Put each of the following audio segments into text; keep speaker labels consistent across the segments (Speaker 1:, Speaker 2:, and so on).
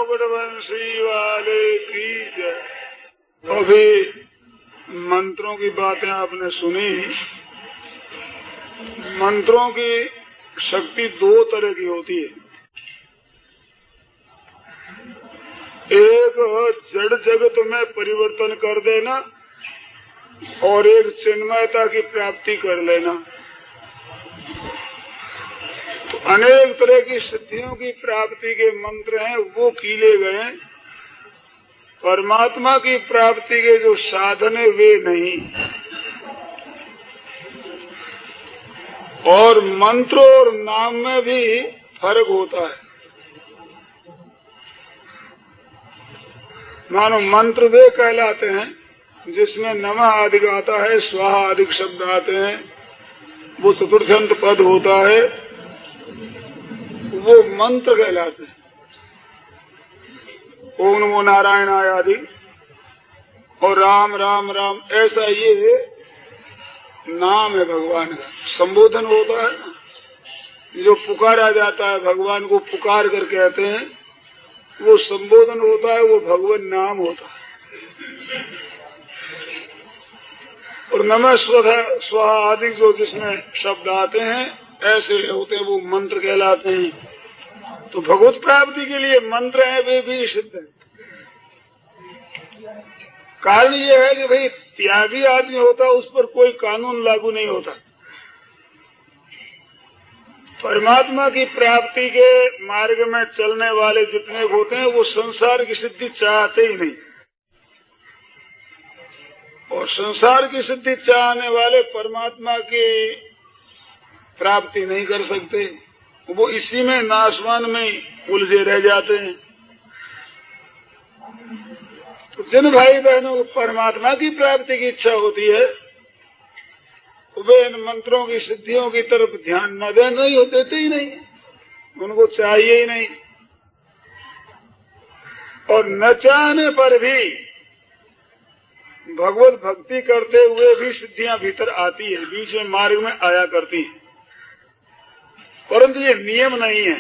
Speaker 1: रघुवंशी वाले की जय। अभी मंत्रों की बातें आपने सुनी। मंत्रों की शक्ति दो तरह की होती है। एक जड़ जगत में परिवर्तन कर देना और एक चिन्मयता की प्राप्ति कर लेना। तो अनेक तरह की सिद्धियों की प्राप्ति के मंत्र हैं, वो कीले गए। परमात्मा की प्राप्ति के जो साधन है वे नहीं। और मंत्र और नाम में भी फर्क होता है। मानो मंत्र वे कहलाते हैं जिसमें नमः आदि आता है, स्वाहा आदि शब्द आते हैं, वो चतुर्थ्यंत पद होता है, वो मंत्र कहलाते हैं। ओम नमो नारायणाय आदि और राम राम राम, ऐसा ये नाम है भगवान का। संबोधन होता है ना, जो पुकारा जाता है, भगवान को पुकार कर कहते हैं, वो संबोधन होता है, वो भगवान नाम होता है। और नमः स्वाहा आदि जो जिसमें शब्द आते हैं ऐसे होते हैं, वो मंत्र कहलाते हैं। तो भगवत प्राप्ति के लिए मंत्र हैं, वे भी सिद्ध है। कारण ये है कि भाई त्यागी आदमी होता, उस पर कोई कानून लागू नहीं होता। परमात्मा की प्राप्ति के मार्ग में चलने वाले जितने होते हैं वो संसार की सिद्धि चाहते ही नहीं। और संसार की सिद्धि चाहने वाले परमात्मा की प्राप्ति नहीं कर सकते, वो इसी में नाशवान में उलझे रह जाते हैं। तो जिन भाई बहनों को परमात्मा की प्राप्ति की इच्छा होती है, वे इन मंत्रों की सिद्धियों की तरफ ध्यान न देते ही नहीं, उनको चाहिए ही नहीं। और न चाहने पर भी भगवत भक्ति करते हुए भी सिद्धियां भीतर आती है, बीच में मार्ग में आया करती है, परंतु ये नियम नहीं है।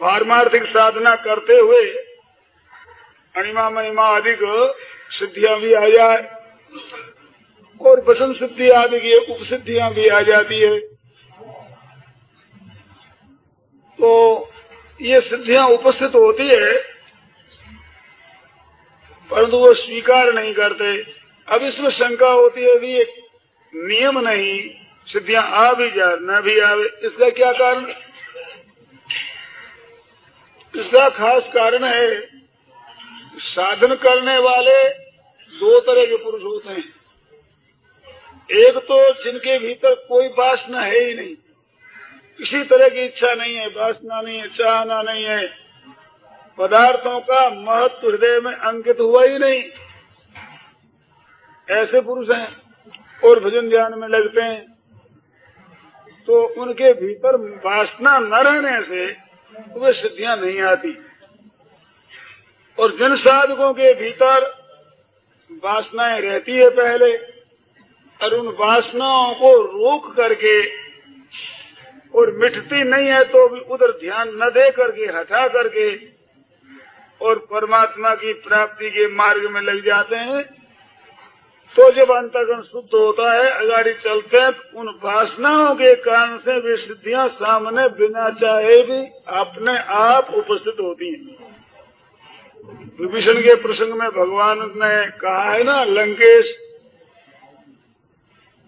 Speaker 1: पारमार्थिक साधना करते हुए अणिमा महिमा आदि को सिद्धियां भी आ जाए और वसन सिद्धि आदि की उपसिद्धियां भी आ जाती है, तो ये सिद्धियां उपस्थित होती है, परंतु वो स्वीकार नहीं करते। अब इसमें शंका होती है कि ये नियम नहीं, सिद्धियां आ भी जाए न भी आवे, इसका क्या कारण? इसका खास कारण है, साधन करने वाले दो तरह के पुरुष होते हैं। एक तो जिनके भीतर कोई वासना है ही नहीं, किसी तरह की इच्छा नहीं है, वासना नहीं है, चाहना नहीं है, पदार्थों का महत्व हृदय में अंकित हुआ ही नहीं, ऐसे पुरुष हैं और भजन ध्यान में लगते हैं। तो उनके भीतर वासना न रहने से वे सिद्धियां नहीं आती। और जिन साधकों के भीतर वासनाएं रहती है पहले, और उन वासनाओं को रोक करके और मिटती नहीं है तो भी उधर ध्यान न दे करके, हटा करके और परमात्मा की प्राप्ति के मार्ग में लग जाते हैं, तो जब अंतःकरण शुद्ध होता है, अगाड़ी चलते हैं, तो उन वासनाओं के कारण से वे सिद्धियां सामने बिना चाहे भी अपने आप उपस्थित होती हैं। विभीषण के प्रसंग में भगवान ने कहा है ना, लंकेश,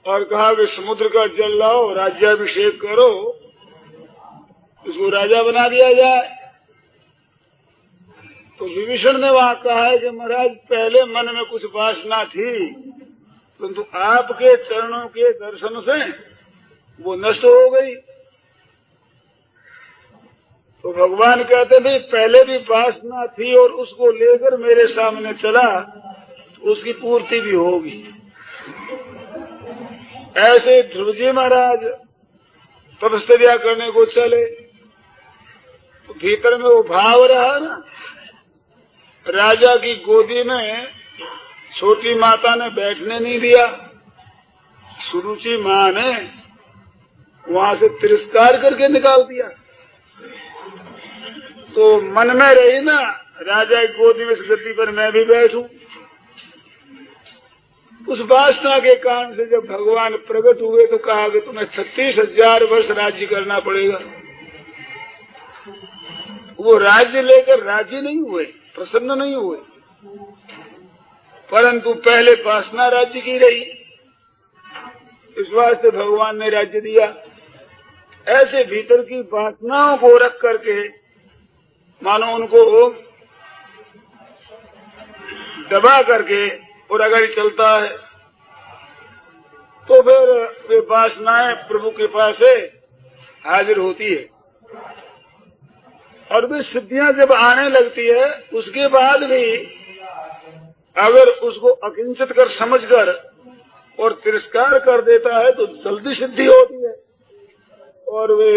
Speaker 1: और कहा कि समुद्र का जल लाओ, राज्याभिषेक करो, उसको राजा बना दिया जाए। तो विभीषण ने वहां कहा है कि महाराज पहले मन में कुछ वासना थी, परंतु आपके चरणों के दर्शन से वो नष्ट हो गई। तो भगवान कहते थे पहले भी वासना थी और उसको लेकर मेरे सामने चला, तो उसकी पूर्ति भी होगी। ऐसे ध्रुव जी महाराज तपस्या करने को चले, तो भीतर में वो भाव रहा ना, राजा की गोदी में छोटी माता ने बैठने नहीं दिया, सुरुचि माँ ने वहां से तिरस्कार करके निकाल दिया। तो मन में रही ना, राजा की गोदी में इस गद्दी पर मैं भी बैठूं। उस वासना के कारण से जब भगवान प्रकट हुए तो कहा कि तुम्हें 36,000 वर्ष राज्य करना पड़ेगा। वो राज्य लेकर राजी नहीं हुए, प्रसन्न नहीं हुए, परंतु पहले वासना राज्य की रही, इस वास्ते भगवान ने राज्य दिया। ऐसे भीतर की वासनाओं को रख करके मानो उनको दबा करके और अगर चलता है तो फिर वे वासनाएं प्रभु के पास से हाजिर होती है और वे सिद्धियां जब आने लगती है उसके बाद भी अगर उसको अकिंचित कर समझकर और तिरस्कार कर देता है तो जल्दी सिद्धि होती है और वे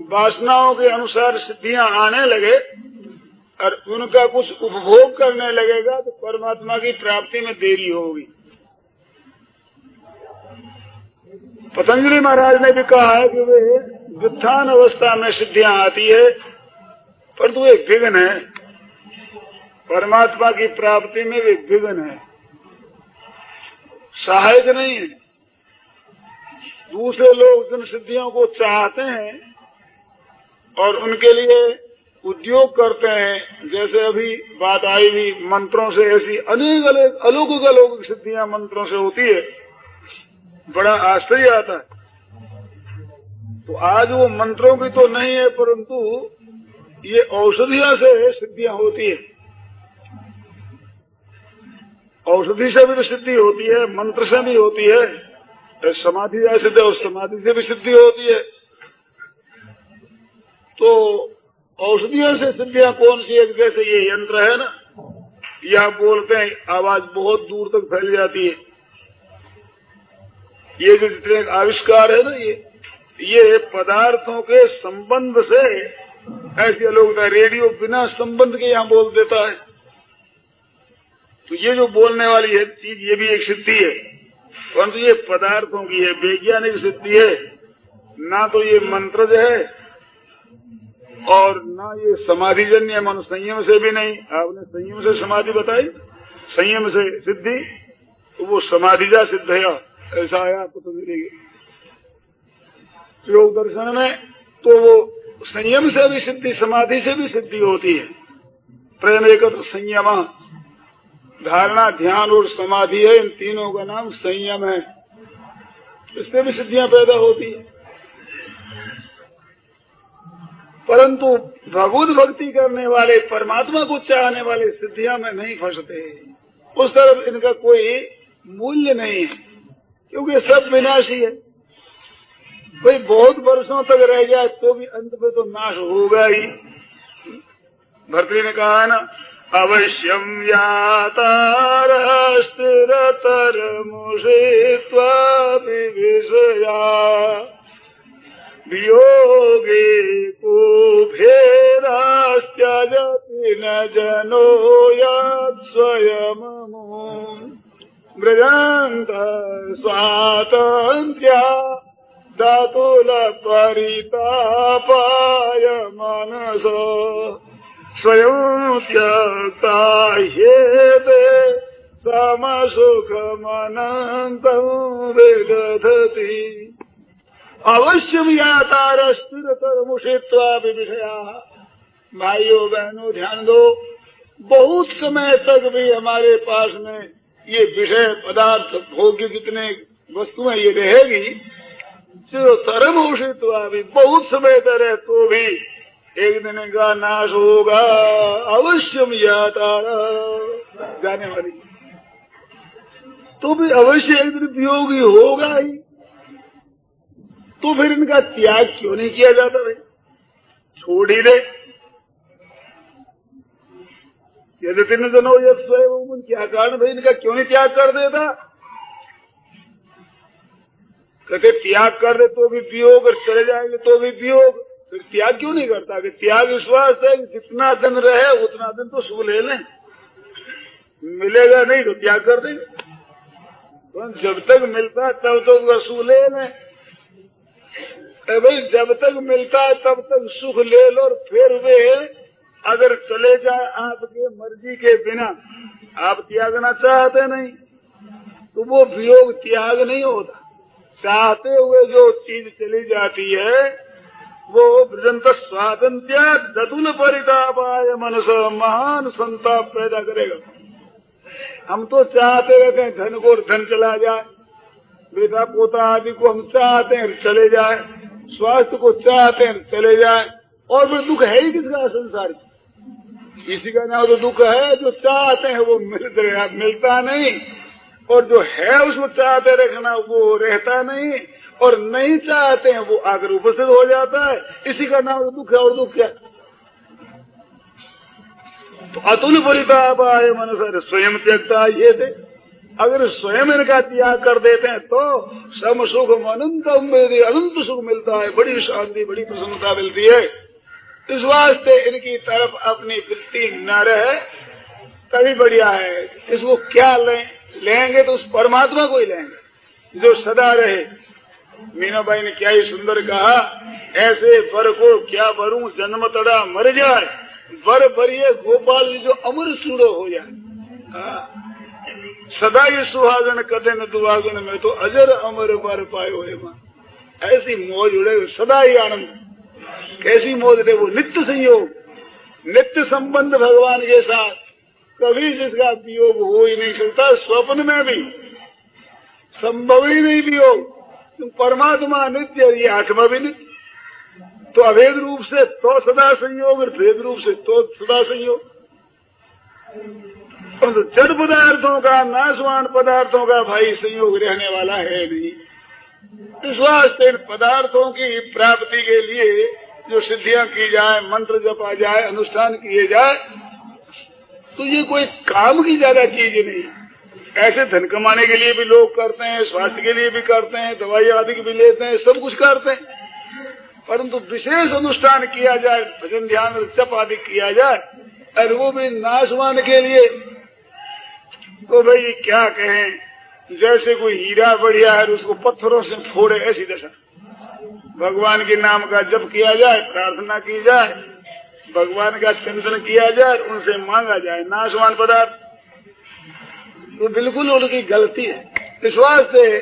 Speaker 1: वासनाओं के अनुसार सिद्धियां आने लगे और उनका कुछ उपभोग करने लगेगा तो परमात्मा की प्राप्ति में देरी होगी। पतंजलि महाराज ने भी कहा है कि वे व्युत्थान अवस्था में सिद्धियां आती है परंतु वे विघ्न है, परमात्मा की प्राप्ति में वे विघ्न है, सहायक नहीं है। दूसरे लोग जिन सिद्धियों को चाहते हैं और उनके लिए उद्योग करते हैं, जैसे अभी बात आई भी मंत्रों से, ऐसी अनेक अलौकिक सिद्धियां मंत्रों से होती है, बड़ा आश्चर्य आता है। तो आज वो मंत्रों की तो नहीं है परंतु ये औषधियों से सिद्धियां होती है। औषधि से भी तो सिद्धि होती है, मंत्र से भी होती है, समाधि या सिद्ध और समाधि से भी सिद्धि होती है। तो औषधियों से सिद्धियां कौन सी है? जैसे ये यंत्र है ना, यह बोलते हैं आवाज बहुत दूर तक फैल जाती है। ये जो जितने आविष्कार है ना, ये पदार्थों के संबंध से ऐसे लोग रेडियो बिना संबंध के यहाँ बोल देता है। तो ये जो बोलने वाली है चीज, ये भी एक सिद्धि है, परंतु ये पदार्थों की है, वैज्ञानिक सिद्धि है। ना तो ये मंत्रज है और ना ये समाधिजन्य मन, संयम से भी नहीं। आपने संयम से समाधि बताई, संयम से सिद्धि, तो वो समाधिजा सिद्ध है, ऐसा आया आपको तो मिलेगी योग दर्शन में। तो वो संयम से भी सिद्धि, समाधि से भी सिद्धि होती है। प्रेम एकत्र संयम, धारणा, ध्यान और समाधि है, इन तीनों का नाम संयम है। इससे भी सिद्धियां पैदा होती है। परंतु भगवत भक्ति करने वाले, परमात्मा को चाहने वाले सिद्धियां में नहीं फंसते, उस तरफ इनका कोई मूल्य नहीं है, क्योंकि सब विनाशी है। कोई बहुत वर्षों तक रह जाए तो भी अंत में तो नाश होगा ही। भर्तृ ने कहा है ना, अवश्यम यातार स्थिरतर मुषित्वा विविषया वियोगे को भेदास्त्यजति न जनो यत् स्वयममो व्रजन्त स्वातन्त्र्या दातुल परितापाय मनसो स्वयं त्यक्ता ह्येते समसुखमनन्तं विदधति अवश्यम यातार स्थिरतर मुषित्वा विविषयाः। भाइयों बहनों ध्यान दो, बहुत समय तक भी हमारे पास में ये विषय पदार्थ भोग्य जितने वस्तुएं ये रहेगी, चिरतरम मुषित्वा भी बहुत समय तक रहे तो भी एक दिन का नाश होगा। अवश्यम यातार, जाने वाली, तो भी अवश्य एक दिन वियोगी होगा ही। तो फिर इनका त्याग क्यों नहीं किया जाता भाई? छोड़ ही दे। यदि तीन जनो यद स्वयं, क्या कारण भाई इनका क्यों नहीं त्याग कर देता? कहते त्याग कर दे तो भी वियोग, और चले जाएंगे तो भी वियोग, फिर त्याग क्यों नहीं करता? कि त्याग विश्वास है कि जितना दिन रहे उतना दिन तो सुख ले लें, मिलेगा नहीं तो त्याग कर देंगे। तो जब तक मिलता है तब तो वसूल ले लें। भाई जब तक मिलता है तब तक सुख ले लो, और फिर वे अगर चले जाए आपके मर्जी के बिना, आप त्यागना चाहते नहीं, तो वो वियोग त्याग नहीं होता। चाहते हुए जो चीज चली जाती है वो वृजंत स्वातंत्र्य दतुल परितापाय मनस महान संताप पैदा करेगा। हम तो चाहते रहते हैं धन को, धन चला जाए, बेटा पोता आदि को हम चाहते हैं चले जाए, स्वास्थ्य को चाहते हैं चले जाए, और फिर दुख है ही किसका संसार में? किसी का नाम तो दुख है, जो चाहते हैं वो मिलता नहीं, और जो है उसको चाहते रखना वो रहता नहीं, और नहीं चाहते हैं वो आकर उपस्थित हो जाता है। इसी का नाम तो दुख है, और दुख क्या? तो अतुल परितापाय मनस स्वयं त्यक्ता ये थे। अगर स्वयं इनका त्याग कर देते हैं तो सम सुख अनंत सुख मिलता है, बड़ी शांति, बड़ी प्रसन्नता मिलती है। इस वास्ते इनकी तरफ अपनी वृत्ति न रहे तभी बढ़िया है। इसको क्या लेंगे तो उस परमात्मा को ही लेंगे जो सदा रहे। मीनाबाई ने क्या ही सुंदर कहा, ऐसे वर को क्या भरूं जन्म तड़ा मर जाए, वर भरिए गोपाल जो अमर सूड़ो हो जाए। सदा ये सुहागन कदे न दुहागन में तो अजर अमर वर पायो है मां। ऐसी मौज उड़े, सदा ही आनंद। कैसी मौज है वो? नित्य संयोग, नित्य संबंध भगवान के साथ, कभी जिसका वियोग हो ही नहीं सकता, स्वप्न में भी संभव ही नहीं वियोग। परमात्मा नित्य, ये आत्मा भी नित्य, तो अभेद रूप से तो सदा संयोग, और भेद रूप से तो सदा संयोग। तो जड़ पदार्थों का, नाशवान पदार्थों का भाई संयोग रहने वाला है नहीं। इस वास्ते इन पदार्थों की प्राप्ति के लिए जो सिद्धियां की जाए, मंत्र जपा जाए, अनुष्ठान किए जाए, तो ये कोई काम की ज्यादा चीज नहीं। ऐसे धन कमाने के लिए भी लोग करते हैं, स्वास्थ्य के लिए भी करते हैं, दवाई आदि भी लेते हैं, सब कुछ करते हैं, परंतु विशेष अनुष्ठान किया जाए, भजन ध्यान जप आदि किया जाए, और वो भी नाशवान के लिए, तो भाई क्या कहें, जैसे कोई हीरा बढ़िया है उसको पत्थरों से फोड़े, ऐसी दशा। भगवान के नाम का जप किया जाए, प्रार्थना की जाए, भगवान का चिंतन किया जाए, उनसे मांगा जाए नाशवान पदार्थ, तो बिल्कुल उनकी गलती है। इस वास्ते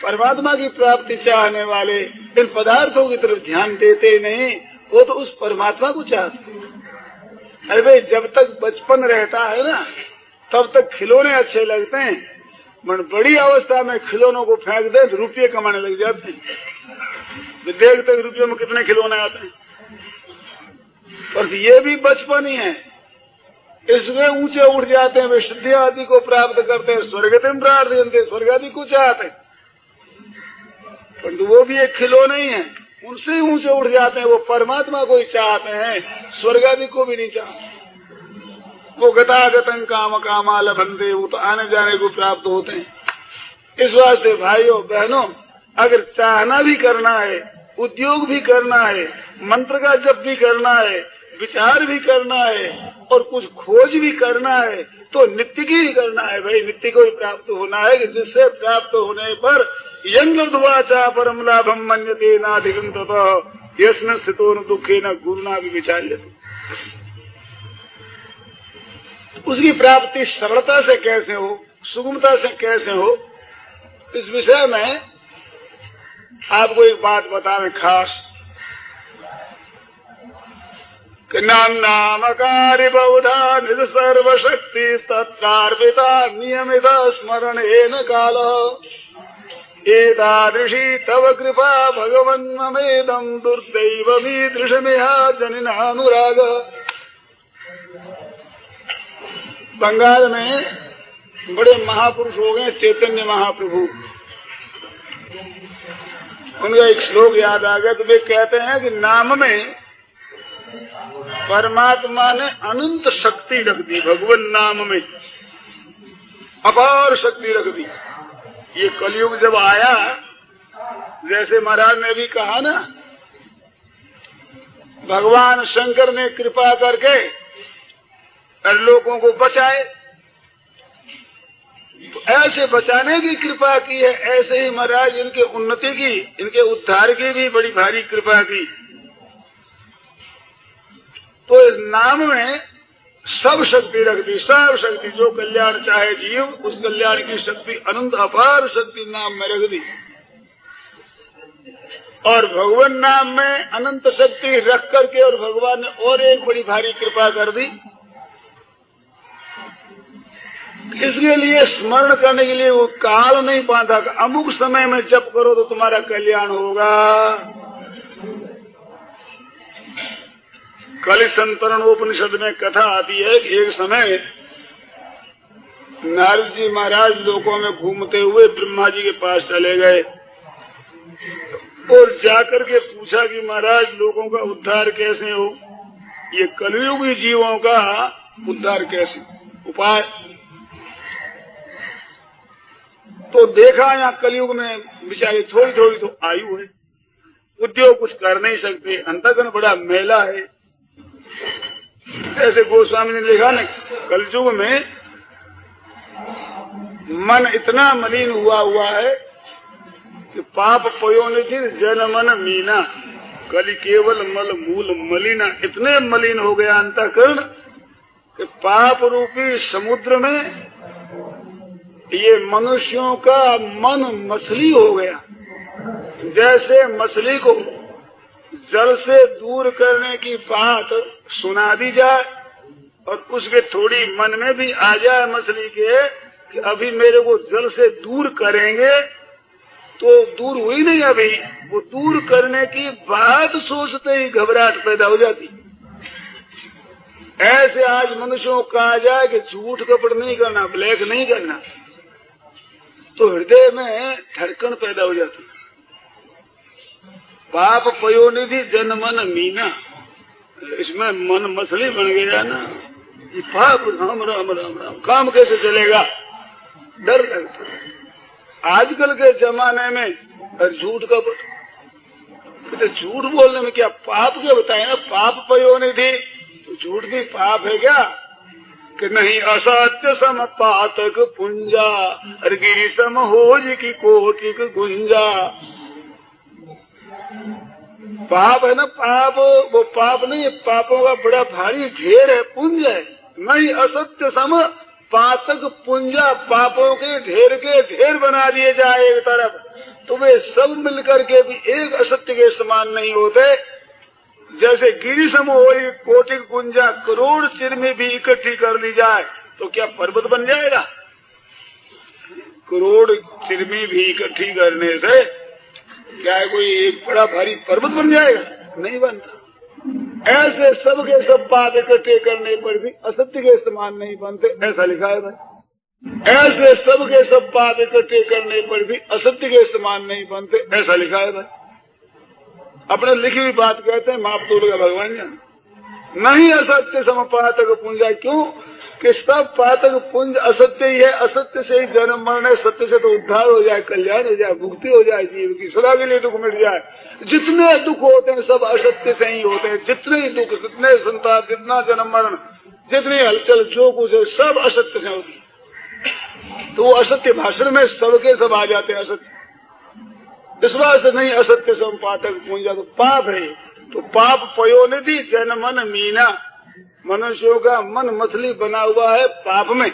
Speaker 1: परमात्मा की प्राप्ति चाहने वाले इन पदार्थों की तरफ ध्यान देते नहीं, वो तो उस परमात्मा को चाहते। अरे भाई, जब तक बचपन रहता है ना, तब तक खिलौने अच्छे लगते हैं, मन बड़ी अवस्था में खिलौनों को फेंक दे तो रुपये कमाने लग जाते हैं। देखते हैं रुपये में कितने खिलौने आते हैं, पर ये भी बचपन ही है। इसमें ऊंचे उठ जाते हैं, वे सिद्धि आदि को प्राप्त करते हैं, स्वर्गतिम प्रार्थयन्ते, स्वर्ग आदि को चाहते हैं, परंतु वो भी एक खिलौने ही है, उनसे ही ऊंचे उठ जाते हैं। वो परमात्मा को ही चाहते हैं, स्वर्ग आदि को भी नहीं चाहते। वो गतागतं काम कामा लभन्ते, वो तो आने जाने को प्राप्त होते हैं। इस वास्ते भाइयों बहनों, अगर चाहना भी करना है, उद्योग भी करना है, मंत्र का जप भी करना है, विचार भी करना है, और कुछ खोज भी करना है, तो नित्य की ही करना है भाई। नित्य को ही प्राप्त होना है, कि जिससे प्राप्त होने पर यंगवाचा परम लाभम मन्यते नाधिकं ततः यस्न स्थितो न दुखे न गुरुना भी विचार्यते। उसकी प्राप्ति सरलता से कैसे हो, सुगमता से कैसे हो, इस विषय में आपको एक बात बता रहे खास, कि नामकारी बहुधा निज सर्वशक्ति तत्कार्पिता नियमित स्मरणेन काल एतादृशी तव कृपा भगवन्ममेदं दुर्दैवमीदृशमिहा जनिनानुराग। बंगाल में बड़े महापुरुष हो गए चैतन्य महाप्रभु, उनका एक श्लोक याद आ गया, तो वे कहते हैं कि नाम में परमात्मा ने अनंत शक्ति रख दी, भगवान नाम में अपार शक्ति रख दी। ये कलयुग जब आया, जैसे महाराज ने भी कहा ना, भगवान शंकर ने कृपा करके लोगों को बचाए, तो ऐसे बचाने की कृपा की है, ऐसे ही महाराज इनके उन्नति की, इनके उद्धार की भी बड़ी भारी कृपा की। तो इस नाम में सब शक्ति रख दी, सब शक्ति जो कल्याण चाहे जीव, उस कल्याण की शक्ति अनंत अपार शक्ति नाम में रख दी। और भगवान नाम में अनंत शक्ति रख करके और भगवान ने और एक बड़ी भारी कृपा कर दी। इसके लिए स्मरण करने के लिए वो काल नहीं बांधा कि अमुक समय में जप करो तो तुम्हारा कल्याण होगा। कलि संतरण उपनिषद में कथा आती है कि एक समय नारद जी महाराज लोकों में घूमते हुए ब्रह्मा जी के पास चले गए और जाकर के पूछा कि महाराज लोगों का उद्धार कैसे हो, ये कलयुगी जीवों का उद्धार कैसे उपाय। तो देखा यहाँ कलयुग में बेचारे थोड़ी थोड़ी तो आयु है, उद्योग कुछ कर नहीं सकते, अंतःकरण बड़ा मेला है। ऐसे गोस्वामी ने लिखा न, कलयुग में मन इतना मलिन हुआ है कि पाप पयोनिधि जन मन मीना, कलि केवल मल मूल मलिना। इतने मलिन हो गया अंतःकरण कि पाप रूपी समुद्र में ये मनुष्यों का मन मछली हो गया। जैसे मछली को जल से दूर करने की बात सुना दी जाए और उसके थोड़ी मन में भी आ जाए मछली के कि अभी मेरे को जल से दूर करेंगे, तो दूर हुई नहीं, अभी वो दूर करने की बात सोचते ही घबराहट पैदा हो जाती। ऐसे आज मनुष्यों को कहा जाए कि झूठ कपट नहीं करना, ब्लैक नहीं करना, तो हृदय में धड़कन पैदा हो जाती। पाप पयोनिधि जन मन मीना, इसमें मन मछली बन गया ना, ये पाप राम राम राम राम, काम कैसे चलेगा, डर लगता। आजकल के जमाने में झूठ कपट, तो झूठ बोलने में क्या पाप क्या बताए ना, पाप पयोनिधि, तो झूठ भी पाप है क्या कि नहीं। असत्य सम पातक पुंजा, गिरी सम होज की कोटिक गुंजा। पाप है ना, पाप वो पाप नहीं, पापों का बड़ा भारी ढेर है, पुंज है। नहीं असत्य सम पातक पुंजा, पापों के ढेर बना दिए जाए एक तरफ, तो वे सब मिलकर के भी एक असत्य के समान नहीं होते। जैसे गिरी सम हो कोटि गुंजा, करोड़ चिरमी भी इकट्ठी कर ली जाए तो क्या पर्वत बन जाएगा। करोड़ चिरमी भी इकट्ठी करने से क्या है कोई एक बड़ा भारी पर्वत बन जाएगा, नहीं बनता। ऐसे सब के सब पाप इकट्ठे करने पर भी असत्य के समान नहीं बनते, ऐसा लिखा है भाई। ऐसे सब के सब पाप इकट्ठे करने पर भी असत्य के समान नहीं बनते, ऐसा लिखा है भाई। अपने लिखी हुई बात कहते हैं, माप तोड़ का भगवान जान। नहीं असत्य सम पातक पुंजा, क्यों कि सब पातक पुंज असत्य ही है। असत्य से ही जन्म मरण है, सत्य से तो उद्धार हो जाए, कल्याण हो जाए, मुक्ति हो जाए, जीव की सदा के लिए दुख मिट जाए। जितने दुख होते हैं सब असत्य से ही होते हैं। जितने दुख, जितने संताप, जितना जन्म मरण, जितनी हलचल, जो कुछ है सब असत्य से होती है। तो वो असत्य भाषण में सबके सब आ जाते हैं असत्य। इस बात से नहीं असत्य सम पातक पुंजा, तो पाप है। तो पाप पयोनिधि जन मन मीना, मनुष्यों का मन मछली बना हुआ है पाप में।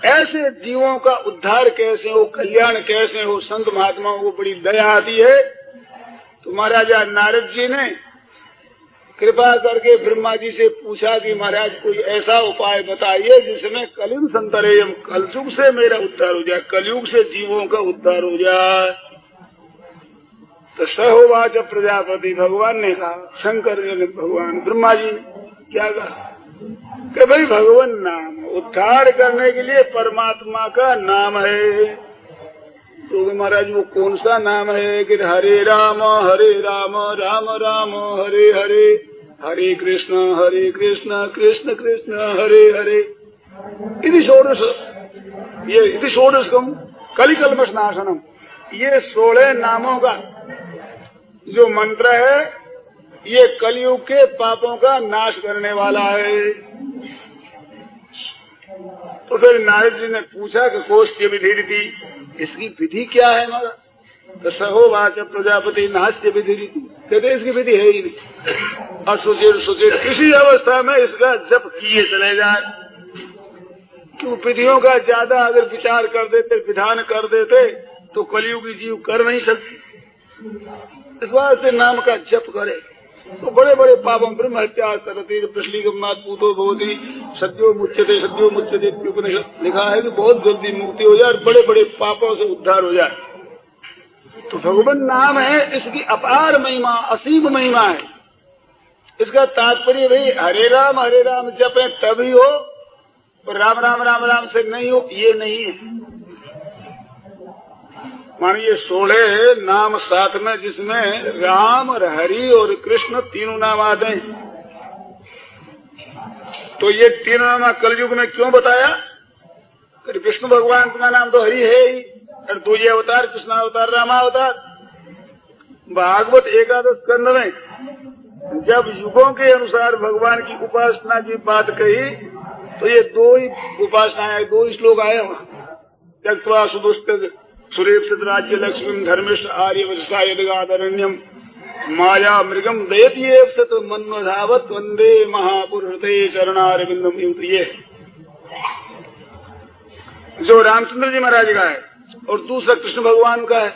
Speaker 1: ऐसे जीवों का उद्धार कैसे हो, कल्याण कैसे हो, संत महात्माओं को बड़ी दया आती है। तो महाराजा नारद जी ने कृपा करके ब्रह्मा जी से पूछा कि महाराज कोई ऐसा उपाय बताइए जिसमें कलिन संतरेयम, कलयुग से मेरा उद्धार हो जाए, कलयुग से जीवों का उद्धार हो जाए। तो सहोवाच प्रजापति, भगवान ने कहा, शंकर ने, भगवान ब्रह्मा जी ने क्या कहा कि भाई भगवान नाम उद्धार करने के लिए परमात्मा का नाम है। तो महाराज वो कौन सा नाम है कि हरे राम राम राम हरे हरे, हरे कृष्ण कृष्ण कृष्ण हरे हरे। इति षोडश, ये इति षोडशकम कलिकल्मषनाशनम, ये 16 नामों का जो मंत्र है ये कलयुग के पापों का नाश करने वाला है। तो फिर नारद जी ने पूछा कि कोष्ठ विधि थी, इसकी विधि क्या है महाराज। तो सहोवाच प्रजापति नास्ति विधि रीति, कहते इसकी विधि है ही नहीं। असुचिर सुचिर किसी अवस्था में इसका जप किए चले जाए, क्यों विधियों का ज्यादा अगर विचार कर देते, विधान कर देते तो कलियुगी जीव कर नहीं सकती। इस बात से नाम का जप करे तो बड़े बड़े पापों, ब्रह्म हत्या सरती प्रश्लिगमात पूतो भवति सद्यो मुच्यते उपनिषद लिखा है कि बहुत जल्दी मुक्ति हो जाए, बड़े बड़े पापों से उद्धार हो जाए। तो भगवान नाम है, इसकी अपार महिमा, असीम महिमा है। इसका तात्पर्य भाई हरे राम जपे तभी हो, और राम राम राम राम से नहीं हो, ये नहीं है। मानिए 16 नाम साथ में, जिसमें राम और हरि और कृष्ण तीनों नाम आते हैं। तो ये तीनों नाम कलयुग में क्यों बताया? कृष्ण भगवान का नाम तो हरि है ही, और 2 अवतार, कृष्णावतार रामावतार। भागवत 11 स्कंध में जब युगों के अनुसार भगवान की उपासना की बात कही तो ये 2 ही उपासनाएं, 2 श्लोक आए वहाँ। त्यक्त्वा सुदुष्ट सुरेप्सित राज्य लक्ष्मी धर्मिष्ठ आर्य वत्सायदगादरण्यम माया मृगम दयतीयेप्सित मन्वधावत वंदे महापुरुषते चरणारविंदम। ये जो रामचंद्र जी महाराज का है और दूसरा कृष्ण भगवान का है।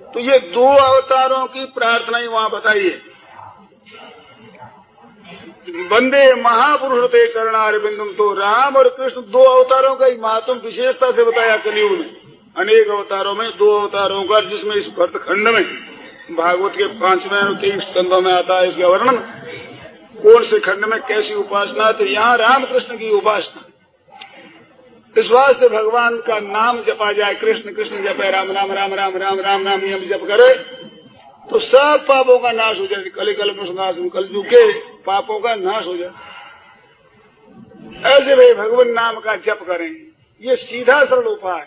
Speaker 1: तो ये 2 अवतारों की प्रार्थना ही वहाँ बताई है। वंदे महापुरुषते चरणारविंदम, तो राम और कृष्ण 2 अवतारों का ही महत्व विशेषता से बताया कलियुग में। अनेक अवतारों में 2 अवतारों का, जिसमें इस भरतखंड में भागवत के 5वें और 23 स्कंधों में आता है इसका वर्णन। कौन से खंड में कैसी उपासना, तो यहाँ राम कृष्ण की उपासना। इस वास्ते भगवान का नाम जपा जाए, कृष्ण कृष्ण जपे, राम राम राम राम राम राम राम यम जप करे तो सब पापों का नाश हो जाए। कलयुग के पापों का नाश हो जाए। ऐसे भाई भगवान नाम का जप करें, ये सीधा सरल उपाय।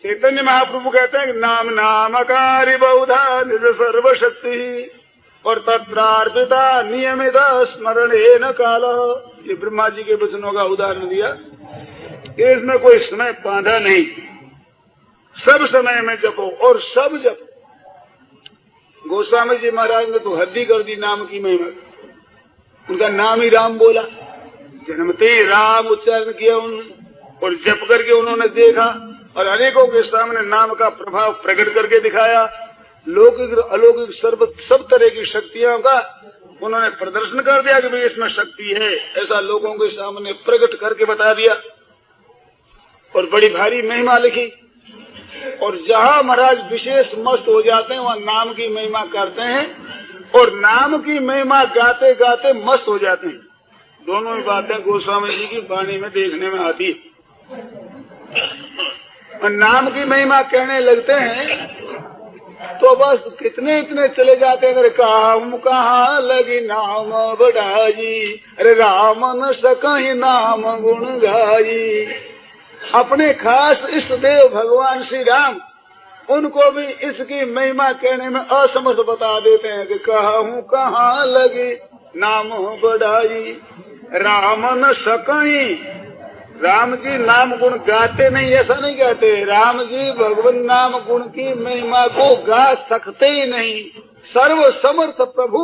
Speaker 1: चैतन्य महाप्रभु कहते हैं कि नाम नामकारी बहुधा निज सर्वशक्ति और तत्रार्पिता नियमित स्मरणेन काल। ये ब्रह्मा जी के वचनों का उदाहरण दिया। इसमें कोई समय बांधा नहीं, सब समय में जपो और सब जपो। गोस्वामी जी महाराज ने तो हद ही कर दी नाम की महिमा। उनका नाम ही राम बोला, जन्मते ही राम उच्चारण किया उन्होंने, और जप करके उन्होंने देखा और अनेकों के सामने नाम का प्रभाव प्रकट करके दिखाया। लौकिक अलौकिक सब तरह की शक्तियों का उन्होंने प्रदर्शन कर दिया कि भाई इसमें शक्ति है, ऐसा लोगों के सामने प्रकट करके बता दिया और बड़ी भारी महिमा लिखी। और जहाँ महाराज विशेष मस्त हो जाते हैं वहाँ नाम की महिमा करते हैं, और नाम की महिमा गाते गाते मस्त हो जाते हैं। दोनों ही बातें गोस्वामी जी की वाणी में देखने में आती है। और नाम की महिमा कहने लगते हैं तो बस कितने इतने चले जाते हैं। अरे कहाँ लगी नाम बढ़ाई, अरे राम न सकहि नाम गुण गाई। अपने खास इष्ट देव भगवान श्री राम, उनको भी इसकी महिमा कहने में असमर्थ बता देते हैं कि कहाँ लगी नाम बढ़ाई, राम न सकहि। राम जी नाम गुण गाते नहीं, ऐसा नहीं कहते। राम जी भगवान नाम गुण की महिमा को गा सकते ही नहीं। सर्व समर्थ प्रभु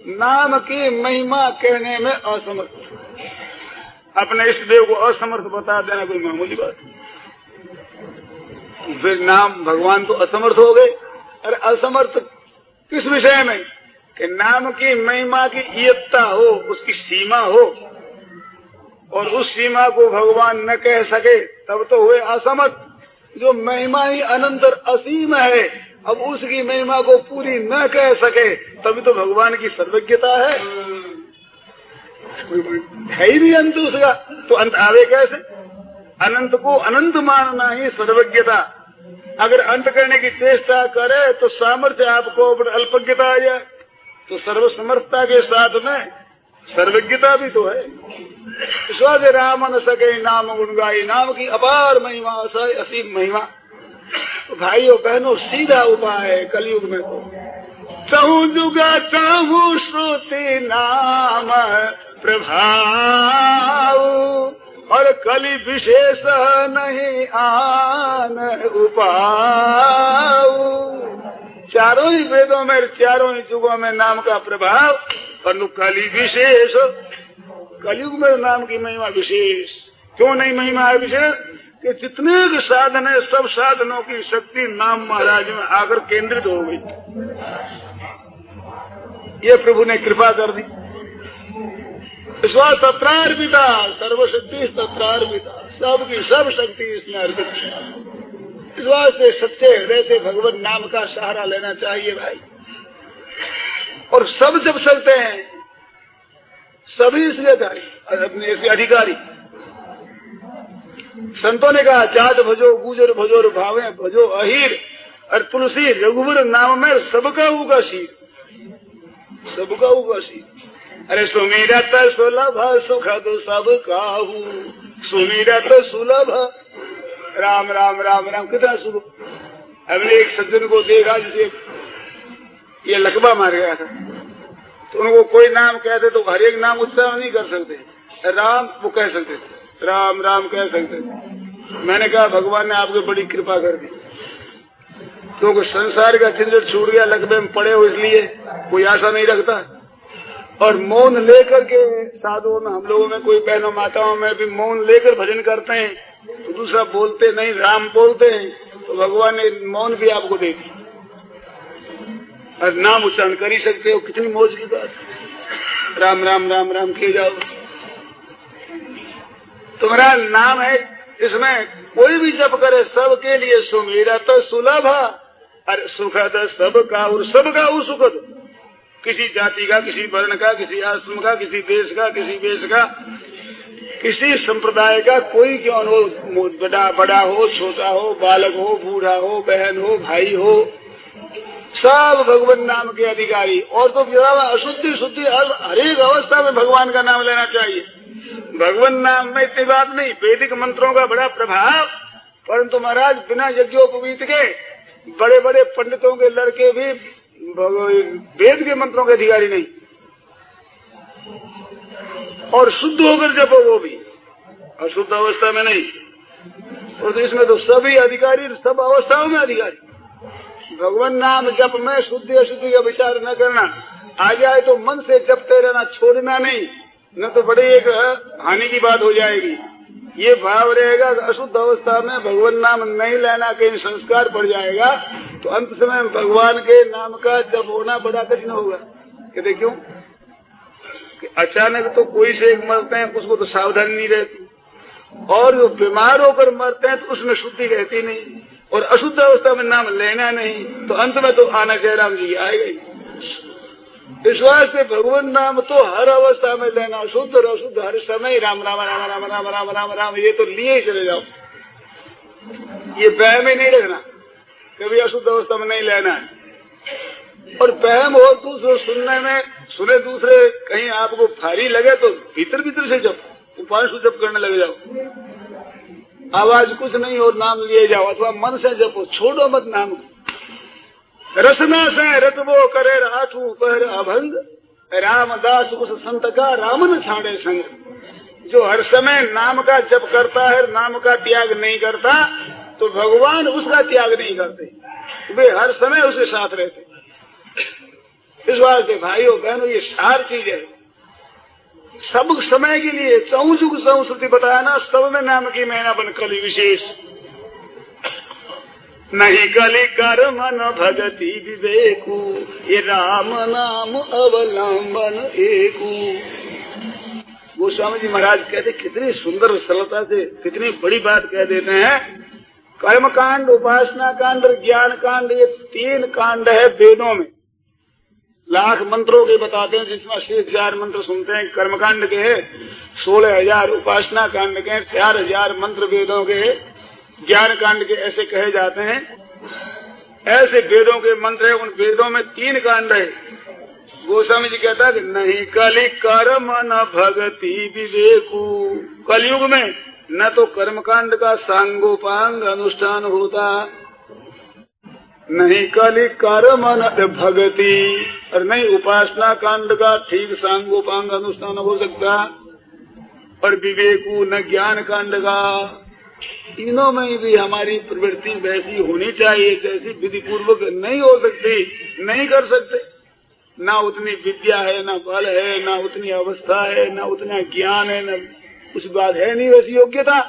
Speaker 1: नाम की महिमा कहने में असमर्थ। अपने इष्ट देव को असमर्थ बता देना कोई मामूली बात। फिर नाम भगवान तो असमर्थ हो गए। अरे असमर्थ किस विषय में? कि नाम की महिमा की इयत्ता हो, उसकी सीमा हो, और उस सीमा को भगवान न कह सके तब तो हुए असमर्थ। जो महिमा ही अनंतर असीम है, अब उसकी महिमा को पूरी न कह सके तभी तो भगवान की सर्वज्ञता है ही नहीं अंत उसका। तो अंत आवे कैसे? अनंत को अनंत मानना ही सर्वज्ञता। अगर अंत करने की चेष्टा करे तो सामर्थ्य आपको अल्पज्ञता आ जाए। तो सर्वसमर्थता के साथ में सर्वज्ञता भी तो है। विश्वास राम न सके नाम गुण गाई, नाम की अपार महिमा, असीम महिमा। तो भाइयों बहनों सीधा उपाय है कलयुग में। तो चहु जुगा चहु श्रुति नाम प्रभाव, और कलि विशेष नहीं आन उपाऊ। चारों ही वेदों में, चारों ही युगों में नाम का प्रभाव, परंतु कलि विशेष, कलयुग में नाम की महिमा विशेष। क्यों नहीं महिमा है विशेष? कि जितने भी साधन है, सब साधनों की शक्ति नाम महाराज में आकर केंद्रित हो गई। ये प्रभु ने कृपा कर दी। तत्रार्पिता सर्वशक्ति तत्रार्पिता, सबकी सब शक्ति इसमें अर्पित है। इस वास्ते सच्चे हृदय से भगवत नाम का सहारा लेना चाहिए भाई। और सब जब सकते हैं, सभी इसलिए अपने अधिकारी। संतों ने कहा जात भजो गुजर भजो भावे भजो अहीर, और तुलसी रघुवर नाम में सबका उगा शीर, सबका उगा शीर। अरे सुमिरत सुलभ सुखद सब काहू, सुमिरत सुलभ, राम राम राम राम कितना सुख। हमने एक सज्जन को देखा जिसे ये लकवा मार गया था, तो उनको कोई नाम कहते तो हर एक नाम उच्चारण नहीं कर सकते। राम वो कह सकते थे, राम राम कह सकते थे। मैंने कहा भगवान ने आपकी बड़ी कृपा कर दी, क्योंकि संसार का झंझट छूट गया, लकबे में पड़े हो इसलिए कोई आशा नहीं रखता। और मौन लेकर के साधुओं में, हम लोगों में कोई बहनों माताओं में भी मौन लेकर भजन करते हैं, तो दूसरा बोलते नहीं, राम बोलते हैं, तो भगवान ने मौन भी आपको दे दी और नाम उच्चारण कर ही सकते हो। कितनी मौज की बात, राम राम राम राम किए जाओ। तुम्हारा नाम है, इसमें कोई भी जप करे सबके लिए सुमिरत सुलभ और सुखद सबका, और सबका वो सुखद। किसी जाति का, किसी वर्ण का, किसी आश्रम का, किसी देश का, किसी वेश का, किसी संप्रदाय का, कोई क्यों हो, बड़ा हो, छोटा हो, बालक हो, बूढ़ा हो, बहन हो, भाई हो, सब भगवान नाम के अधिकारी। और तो अशुद्धि शुद्धि हर एक अवस्था में भगवान का नाम लेना चाहिए। भगवान नाम में इतनी बात नहीं, वैदिक मंत्रों का बड़ा प्रभाव, परंतु महाराज बिना यज्ञोपवीत के बड़े बड़े पंडितों के लड़के भी वेद के मंत्रों के अधिकारी नहीं, और शुद्ध होकर जपो वो भी, अशुद्ध अवस्था में नहीं। और तो इसमें तो सभी अधिकारी, सब अवस्थाओं में अधिकारी। भगवान नाम जप में शुद्धि अशुद्धि का विचार न करना, आ जाए तो मन से जपते रहना, छोड़ना नहीं, न तो बड़ी एक हानि की बात हो जाएगी। ये भाव रहेगा अशुद्ध अवस्था में भगवान नाम नहीं लेना, कहीं संस्कार पड़ जाएगा तो अंत समय भगवान के नाम का जप होना बड़ा कठिन होगा। कहते क्यों? कि अचानक तो कोई से मरते हैं, उसको तो सावधानी नहीं रहती, और जो बीमार होकर मरते हैं तो उसमें शुद्धि रहती नहीं, और अशुद्ध अवस्था में नाम लेना नहीं, तो अंत में तो आना जयराम जी आएगा ही। विश्वास से भगवान नाम तो हर अवस्था में लेना, शुद्ध और अशुद्ध हर समय राम राम राम राम राम राम राम राम, ये तो लिए ही चले जाओ। ये वहम ही नहीं रखना, कभी अशुद्ध अवस्था में नहीं लेना है। और वहम हो दूसरे सुनने में, सुने दूसरे कहीं आपको भारी लगे तो भीतर भीतर से जब उपासना जब करने लगे जाओ, आवाज कुछ नहीं और नाम लिए जाओ, अथवा मन से जपो, छोड़ो मत नाम। रसना से रतबो करे राठू पहर अभंग, रामदास उस संत का रामन छाड़े संग। जो हर समय नाम का जप करता है, नाम का त्याग नहीं करता, तो भगवान उसका त्याग नहीं करते, वे हर समय उसके साथ रहते। इस वास्ते भाइयों बहनों, ये सार चीज है, सब समय के लिए चौजुग संस्कृति बताया ना, सब में नाम की महिमा बन कली विशेष। नहीं कली कर मन भगति विवेकु, ये राम नाम अवलंबन एकू। गोस्वामी जी महाराज कहते, कितनी सुंदर सरलता से कितनी बड़ी बात कह देते हैं। कर्म कांड, उपासना कांड और ज्ञान कांड, ये 3 कांड है वेदों में। लाख मंत्रों के बताते हैं, जिसमें 6000 मंत्र सुनते हैं कर्मकांड के, 16,000 उपासना कांड के, 4000 मंत्र वेदों के, ज्ञान कांड के ऐसे कहे जाते हैं। ऐसे वेदों के मंत्र है, उन वेदों में 3 कांड है। गोस्वामी जी कहता है कि नहीं कलि कर्म न भगति विवेकु, कलयुग में न तो कर्मकांड का सांगोपांग अनुष्ठान होता, नहीं कलि कर्म न भगति, और नहीं उपासना कांड का ठीक सांगोपांग अनुष्ठान हो सकता। और विवेकू न ज्ञान कांड का। तीनों में भी हमारी प्रवृत्ति वैसी होनी चाहिए जैसी विधि पूर्वक नहीं हो सकती, नहीं कर सकते। ना उतनी विद्या है, ना बल है, ना उतनी अवस्था है, ना उतना ज्ञान है, ना कुछ बात है नहीं वैसी योग्यता।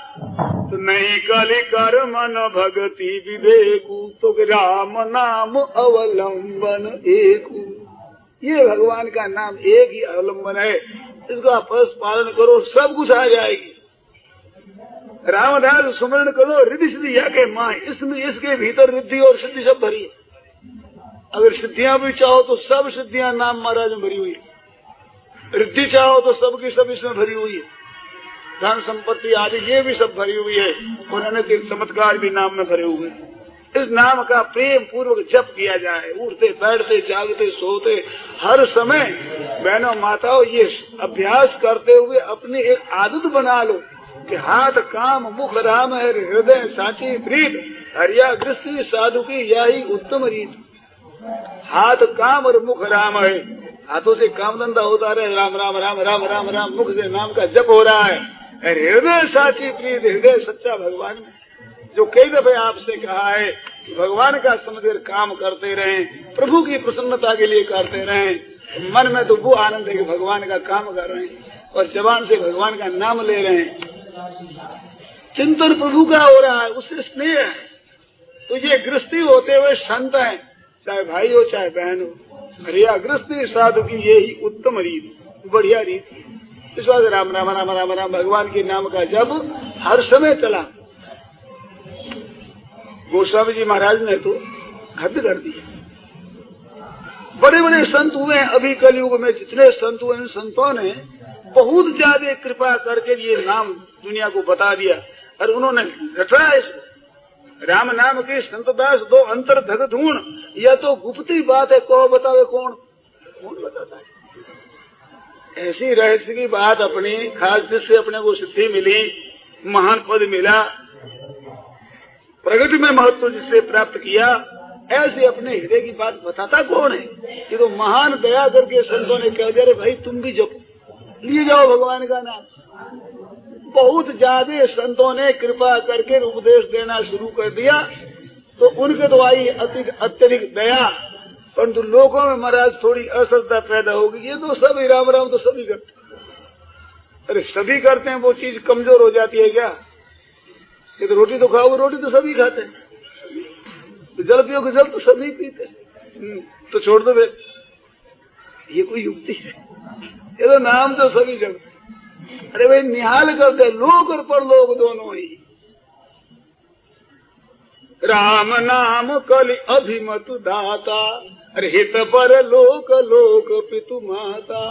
Speaker 1: तो नहीं कलि कर्म न भगति विवेकू तो राम नाम अवलंबन एकू। ये भगवान का नाम एक ही अवलंबन है, इसका बस पालन करो सब कुछ आ जाएगी। रामदास सुमरण करो रिद्धि सिद्धि याके माए, इसमें इसके भीतर रिद्धि और सिद्धि सब भरी है। अगर सिद्धियां भी चाहो तो सब सिद्धियां नाम महाराज में भरी हुई है। रिद्धि चाहो तो सबकी सब इसमें भरी हुई है। धन संपत्ति आदि ये भी सब भरी हुई है और अनेक चमत्कार भी नाम में भरे हुए हैं। इस नाम का प्रेम पूर्वक जप किया जाए, उठते बैठते जागते सोते हर समय। बहनों माताओं, ये अभ्यास करते हुए अपनी एक आदत बना लो कि हाथ काम मुख राम है, हृदय साची प्रीत, हरिया गृहस्थी साधु की यही उत्तम रीत। हाथ काम और मुख राम है, हाथों से काम धंधा होता रहे, राम राम राम राम राम राम, मुख से नाम का जप हो रहा है। हृदय साची प्रीत, हृदय सच्चा भगवान में। जो कई दफे आपसे कहा है कि भगवान का समझकर काम करते रहें, प्रभु की प्रसन्नता के लिए करते रहें। मन में तो वो आनंद है कि भगवान का काम कर रहे हैं और जबान से भगवान का नाम ले रहे हैं। चिंतन प्रभु का हो रहा है, उससे स्नेह है। तो ये गृहस्थी होते हुए संत हैं, चाहे भाई हो चाहे बहन हो। हरिया गृहस्थी साधु की यही उत्तम रीत, बढ़िया रीत। इस बात राम राम राम राम राम भगवान के नाम का जब हर समय चला। गोस्वामी जी महाराज ने तो हद कर दी। बड़े बड़े संत हुए हैं अभी कलयुग में, जितने संत हुए, संतों ने बहुत ज्यादा कृपा करके ये नाम दुनिया को बता दिया और उन्होंने रचा इसको। राम नाम की संतदास दो अंतर धग धूण, यह तो गुप्ती बात है, को बतावे कौन बताता है। ऐसी रहस्य की बात अपनी खास जिससे अपने को सिद्धि मिली, महान पद मिला, प्रगति में महत्व जिससे प्राप्त किया, ऐसे अपने हृदय की बात बताता कौन है। ये तो महान दया करके संतों ने कह दिया, भाई तुम भी जब लिए जाओ भगवान का नाम। बहुत ज्यादा संतों ने कृपा करके उपदेश देना शुरू कर दिया, तो उनके तो आई अत्यधिक दया, परंतु लोगों में महाराज थोड़ी अश्रद्धा पैदा होगी। ये तो सभी राम राम तो सभी करते, अरे सभी करते हैं, वो चीज कमजोर हो जाती है क्या? ये तो रोटी तो खाओ, रोटी तो सभी खाते हैं, तो जल पियो जल तो सभी पीते हैं, तो छोड़ दो फिर। ये कोई युक्ति है? ये तो नाम तो सभी जगह। अरे भाई निहाल करते लोक और परलोक दोनों ही। राम नाम कलि अभिमत दाता, अरे हित पर लोक लोक पितु माता।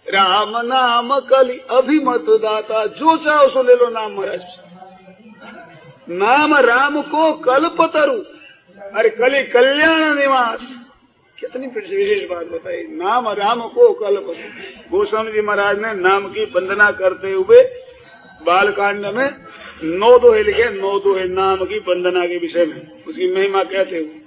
Speaker 1: राम नाम कलि अभिमत दाता, जो चाहो सो ले लो नाम महाराज। नाम राम को कल्पतरु, अरे कलि कल्याण निवास। कितनी विशेष बात बताई, नाम राम को कल्पतरु। गोस्वामी जी महाराज ने नाम की वंदना करते हुए बालकांड में 9 दोहे लिखे, 9 दोहे नाम की वंदना के विषय में, उसकी महिमा कहते हुए।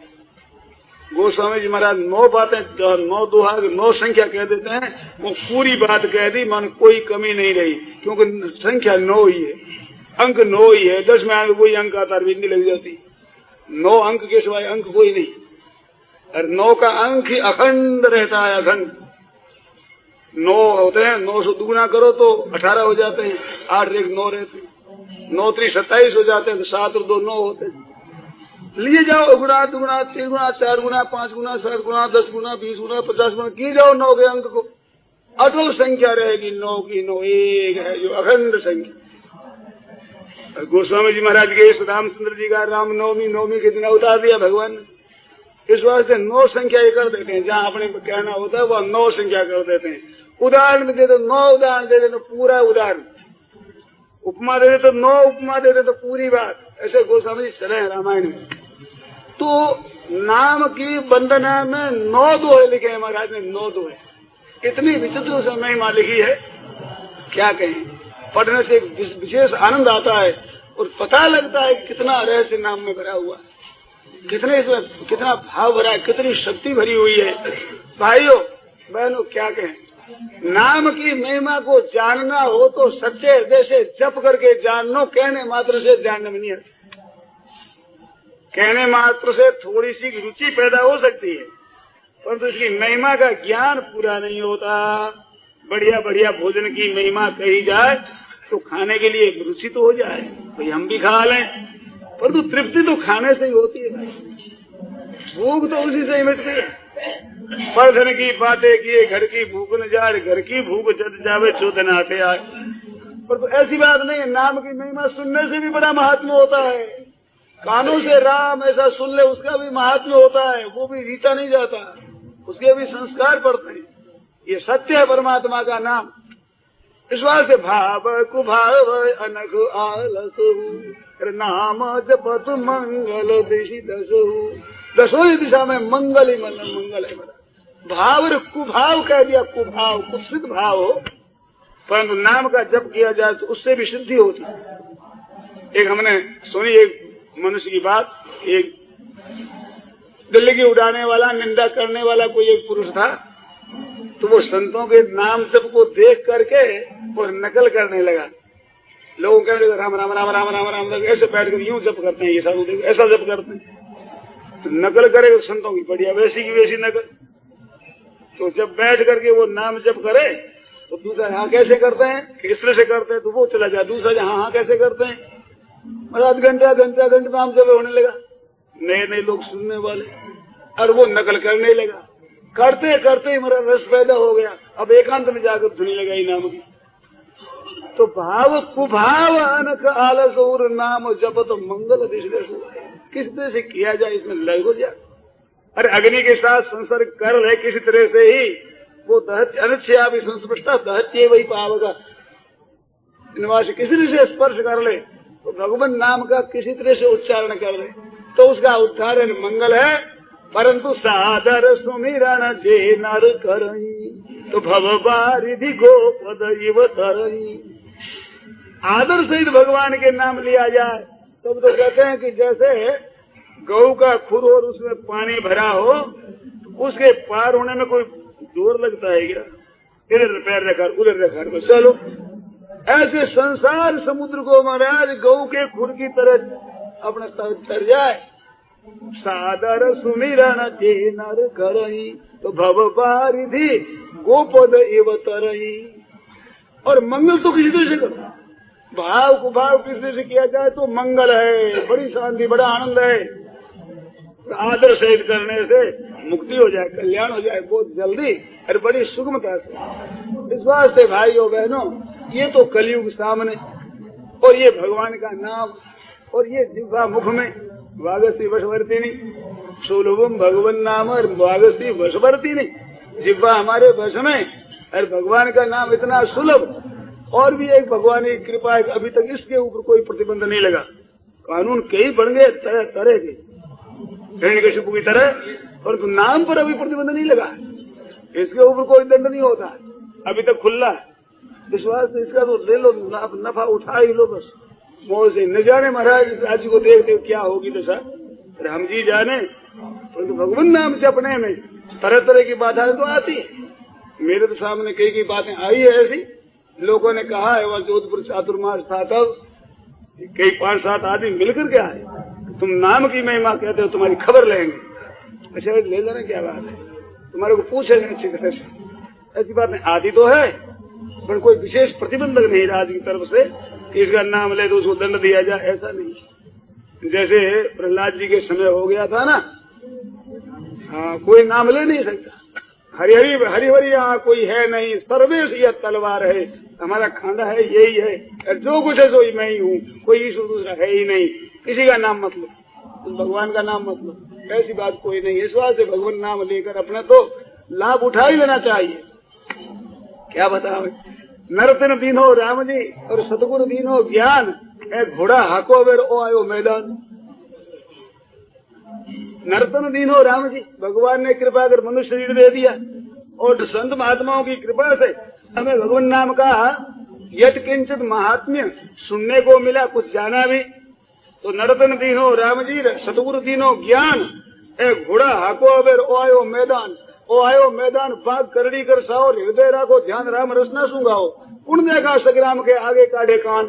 Speaker 1: गोस्वामी जी महाराज 9 बातें, 9 दोहा 9 संख्या कह देते हैं, वो पूरी बात कह दी, मन कोई कमी नहीं रही, क्योंकि संख्या 9 ही है, अंक 9 ही है। 10 में आगे कोई अंक आता बिजली लग जाती, 9 अंक के सिवाय अंक कोई नहीं। और 9 का अंक ही अखंड रहता है, अखंड। 9 होते हैं, 9 से दुगुना करो तो 18 हो जाते हैं, 8 एक 9 रहते हैं, 9 3 27 हो जाते हैं, तो 7 और 2 9 होते हैं। लिए जाओ गुणा दुगुना 3 गुना 4 गुना 5 गुना 7 गुना 10 गुना 20 गुना 50 गुना किए जाओ 9 के अंक को, अटल संख्या रहेगी 9 की 9 एक है जो अखंड संख्या। गोस्वामी जी महाराज के रामचंद्र जी का रामनवमी के दिन उतार दिया भगवान ने। इस वास्ते 9 संख्या ये कर देते हैं, जहाँ अपने कहना होता है वह 9 संख्या कर देते हैं। उदाहरण दे दो 9 उदाहरण दे दे तो पूरा उदाहरण, उपमा दे दे तो 9 उपमा दे दे तो पूरी बात। ऐसे गोस्वामी जी चले हैं रामायण में। तो नाम की वंदना में 9 दोहे लिखे हैं महाराज ने, 9 दोहे। इतनी विचित्र से महिमा लिखी है, क्या कहें। पढ़ने से एक विशेष आनंद आता है और पता लगता है कितना रहस्य नाम में भरा हुआ, कितने इसमें कितना भाव भरा है, कितनी शक्ति भरी हुई है। भाइयों बहनों क्या कहें, नाम की महिमा को जानना हो तो सच्चे हृदय से जप करके जानना, कहने मात्र से जानने में नहीं आता। कहने मात्र से थोड़ी सी रुचि पैदा हो सकती है, परंतु इसकी महिमा का ज्ञान पूरा नहीं होता। बढ़िया बढ़िया भोजन की महिमा कही जाए तो खाने के लिए रुचि तो हो जाए, भाई हम भी खा लें, परंतु तृप्ति तो खाने से ही होती है, भूख तो उसी से ही मिटती है। परधन की बातें किए घर की भूख न जाए, घर की भूख जद जावे चौदन आते आए। पर तो ऐसी बात नहीं है, नाम की महिमा सुनने से भी बड़ा महात्मा होता है। कानों से राम ऐसा सुन ले उसका भी महात्मा होता है, वो भी रीता नहीं जाता, उसके भी संस्कार पड़ते हैं। ये सत्य है परमात्मा का नाम। इस वास्ते भाव कुभाव अनघ आलस नाम जपत मंगल दिशि दसहु, दसों ही दिशा में मंगल ही मंगल है। भाव और कुभाव कह दिया, कुभाव कुत्सित भाव हो, परंतु नाम का जप किया जाए तो उससे भी सिद्धि होती है। एक हमने सुनी एक मनुष्य की बात, एक दिल्ली की उड़ाने वाला निंदा करने वाला कोई एक पुरुष था, तो वो संतों के नाम जप को देख करके और नकल करने लगा। लोगों कहने लगे राम राम राम राम राम राम, ऐसे बैठ कर यूं जप करते हैं, ये साधु ऐसा जप करते हैं, तो नकल करे संतों की बढ़िया वैसी की वैसी नकल। तो जब बैठ करके वो नाम जप करे तो दूसरा हाँ कैसे करते हैं, किस तरह से करते हैं, तो वो चला जाए, दूसरा हाँ कैसे करते हैं, मतलब घंटा नाम जप होने लगा। नए नए लोग सुनने वाले, और वो नकल करने लगा। करते करते ही मेरा रस पैदा हो गया, अब एकांत में जाकर धुनी लगाई नाम की। तो भाव कुभाव अनक आलस और नाम जप तो मंगल दिश किस तरह से किया जाए, इसमें लग हो जाए। अरे अग्नि के साथ संसर्ग कर ले किसी तरह से ही, वो अनुच्छया भी संस्पृष्टा दहत्य वही पावगा, निवास किसी तरह से स्पर्श कर ले तो भगवान नाम का किसी तरह से उच्चारण कर ले तो उसका उच्चारण मंगल है। परंतु सादर सुमिरन जे नर करई तो भव बारिधि गोपद इव तरई। आदर सहित भगवान के नाम लिया जाए तब तो कहते हैं कि जैसे गऊ का खुर और उसमें पानी भरा हो, उसके पार होने में कोई जोर लगता है क्या, इधर पैर रखा उधर रखा चलो। ऐसे संसार समुद्र को महाराज गऊ के खुर की तरह अपना तर जाए। सादर सुमिरन जे नर करई तो भव बारिधि गोपद एव तरई। और मंगल तो किसी तरह से करो, भाव को भाव किसी तरह से किया जाए तो मंगल है, बड़ी शांति बड़ा आनंद है। आदर सहित करने से मुक्ति हो जाए, कल्याण हो जाए बहुत जल्दी और बड़ी सुगमता से। इस वास्ते भाइयों बहनों, ये तो कलयुग सामने, और ये भगवान का नाम, और ये जिह्वा मुख में वागसी वशवर्तिनी सुलभम भगवान नाम और वागसी वशवर्तिनी। जिह्वा हमारे वश में और भगवान का नाम इतना सुलभ। और भी एक भगवान की कृपा है, अभी तक इसके ऊपर कोई प्रतिबंध नहीं लगा। कानून कई बन गए तरह तरह के, हिरण्यकशिपु की तरह, परंतु नाम पर अभी प्रतिबंध नहीं लगा। इसके ऊपर कोई दंड नहीं होता, अभी तक खुला। विश्वास से इसका तो ले लो, नफा उठा ही लो बस मोह से। न जाने महाराज राज्य को देखते क्या होगी दशा, हम जी जाने। परंतु भगवान नाम जपने में तरह तरह की बाधाएं तो आती है। मेरे तो सामने कई बातें आई है ऐसी, लोगों ने कहा है वह जोधपुर चातुर्मास था तब कई 5-7 आदमी मिलकर के आए, तुम नाम की महिमा कहते हो, तुम्हारी खबर लेंगे। अच्छा ले लेना क्या बात है, तुम्हारे को पूछेंगे अच्छी तरह से। ऐसी बात नहीं आती तो है, पर कोई विशेष प्रतिबंधक नहीं राज की तरफ से कि इसका नाम ले तो उसको दंड दिया जाए, ऐसा नहीं। जैसे प्रहलाद जी के समय हो गया था ना, हाँ कोई नाम ले नहीं सकता। हरिहरी हरिहरी यहाँ कोई है नहीं, सर्वेश यह तलवार है, हमारा खाना है यही है, जो कुछ है सो मैं ही हूँ, कोई ईश्वर दूसरा है ही नहीं, किसी का नाम मतलब, तो भगवान का नाम मतलब, ऐसी बात कोई नहीं। इस बात से भगवान नाम लेकर अपना तो लाभ उठा ही लेना चाहिए। क्या बताओ, नर्तन दीनो राम जी और सतगुरु दीनो ज्ञान, घोड़ा हाको अवेर ओ आयो मैदान। नर्तन दीनो राम जी, भगवान ने कृपा कर मनुष्य शरीर दे दिया, और संत महात्माओं की कृपा से हमें भगवान नाम का यत किंचित महात्म्य सुनने को मिला, कुछ जाना भी। तो नर्तन दीनो राम जी, सतगुरु दीनो ज्ञान, घोड़ा हाको अवेर ओ आयो मैदान। ओ आयो मैदान बाग करड़ी कर साओ, हृदय राखो ध्यान राम रसना सुंगाओ। कुण देखा संग्राम के आगे काढ़े कान,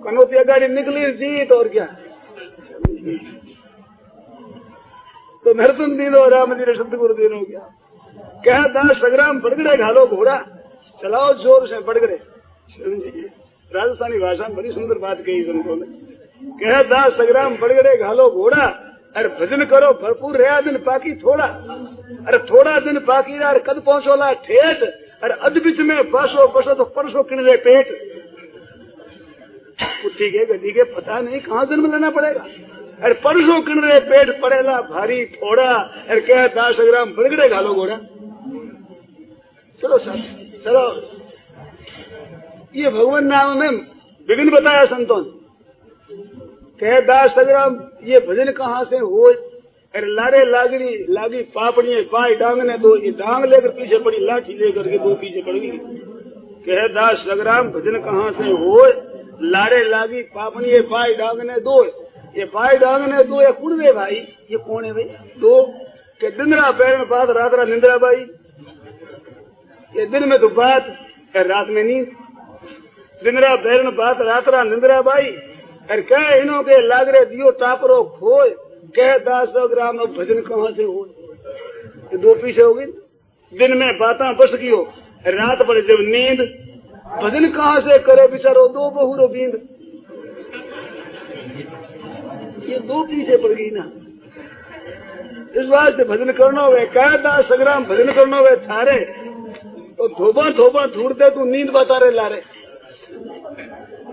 Speaker 1: कनौती अगाड़ी निकली जीत और क्या। तो नरतन दीन हो राम जी शब्द गुरु दीन हो गया। कह दास संग्राम बढ़गड़े घालो घोड़ा, चलाओ जोर से बढ़गड़े। राजस्थानी भाषा में बड़ी सुंदर बात कही संतों ने। कह दास संग्राम बढ़गड़े घालो घोड़ा, अरे भजन करो भरपूर रहा दिन बाकी थोड़ा। अरे थोड़ा दिन बाकी यार कद पहुंचोला ठेठ, अरे अध बीच में बसो बसो तो परसों किनले पेट। कुत्ती के गड्डी के पता नहीं कहाँ जन्म लेना पड़ेगा। अरे परसों किनले पेट पड़ेला भारी थोड़ा। अरे क्या दास संग्राम बढ़गड़े घालो घोड़ा। चलो सर चलो, ये भगवान नाम में विघ्न बताया संतों ने। कह दास संग्राम ये भजन कहाँ से हो। अरे लारे लागी पापड़ी पाई डांग ने दो, ये डांग लेकर पीछे पड़ी, लाठी लेकर के दो पीछे पड़ गई। कह दास संग्राम भजन कहाँ से हो। लारे लागी पापड़ी पाई डांग ने दो, ये पाई डांग ने दो, ये कुड़ दे भाई, ये कौन है भाई दो। के दिनरा पैर में बात रात रात निंद्रा भाई, ये दिन में तो बात रात में नींद। दिनरा पैर में बात रात रात निंद्रा भाई। अरे कह इन्हों के लागरे दियो टापरो खोए। कह दास ग्राम अब भजन कहाँ से हो। ये दो पीछे होगी। दिन में बाता बस की हो, रात पर जब नींद, भजन कहाँ से करे बिचारो दो बहुरो बींद। ये दो पीछे पड़ गई ना। इस बात से भजन करना हुए। कह दास संग्राम भजन करना हुए थारे, तो धोबा धोबा ढूंढते तू नींद बता रहे लारे।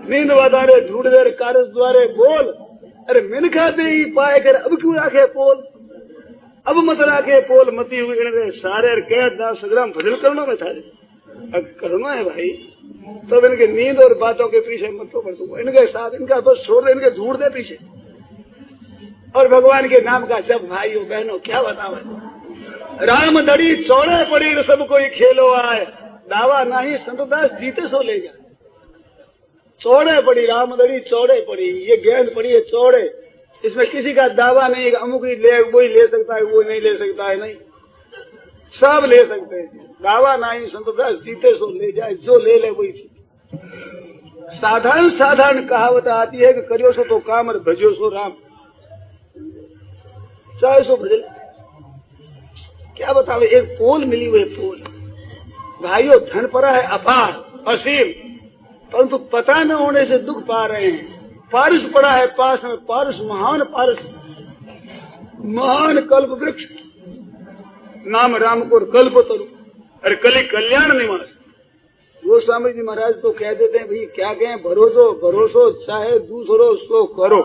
Speaker 1: नींद वादारे ढूंढ दे कारस द्वारे बोल। अरे मिनखा दे ही पाए कर अब क्यों राखे पोल, अब मत राखे पोल मती हुई सारे। कह दास संग्राम भजन करना में थारे, अब करना है भाई तब तो इनके नींद और बातों के पीछे मत तो बस इनके साथ इनका बस छोड़ दे, इनके ढूंढ दे पीछे। और भगवान के नाम का जब भाइयों बहनों क्या बताओ। राम दड़ी चौड़े पड़ी सब कोई खेलो आए, दावा नहीं संतदास जीते सो ले जाए। चौड़े पड़ी रामदड़ी चौड़े पड़ी, ये गेंद पड़ी है चौड़े, इसमें किसी का दावा नहीं है अमुक ही ले वही ले सकता है वो नहीं ले सकता है, नहीं सब ले सकते हैं। दावा नहीं संतदास जीते सो ले जाए, जो ले ले वही थी। साधारण कहावत आती है कि करियो सो तो काम और भजो सो राम, चाहे सो भजल। क्या बताओ, एक पोल मिली हुई पोल भाइयों, धन पड़ा है अपार असीम, परंतु पता न होने से दुख पा रहे हैं। पारस पड़ा है पास में, पारस महान कल्प वृक्ष, नाम राम को कल्प तरु, अरे कली कल्याण निवास। गोस्वामी जी महाराज तो कह देते हैं भाई क्या कहें, भरोसो चाहे दूसरों सो करो।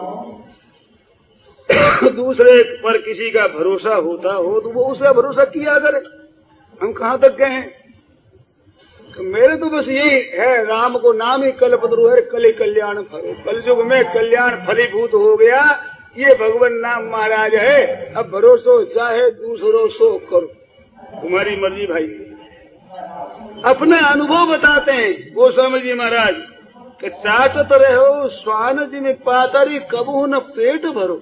Speaker 1: दूसरे पर किसी का भरोसा होता हो तो वो उसका भरोसा किया करे। हम कहाँ तक कहें, मेरे तो बस यही है, राम को नाम ही कल्पतरु है, कली कल्याण फलो। कलयुग में कल्याण फलीभूत हो गया, ये भगवान नाम महाराज है। अब भरोसो चाहे दूसरों सो करो, तुम्हारी मर्जी भाई। अपना अनुभव बताते हैं गोस्वामी जी महाराज कि चाटत रहो स्वान जी में पातरी कबू न पेट भरो।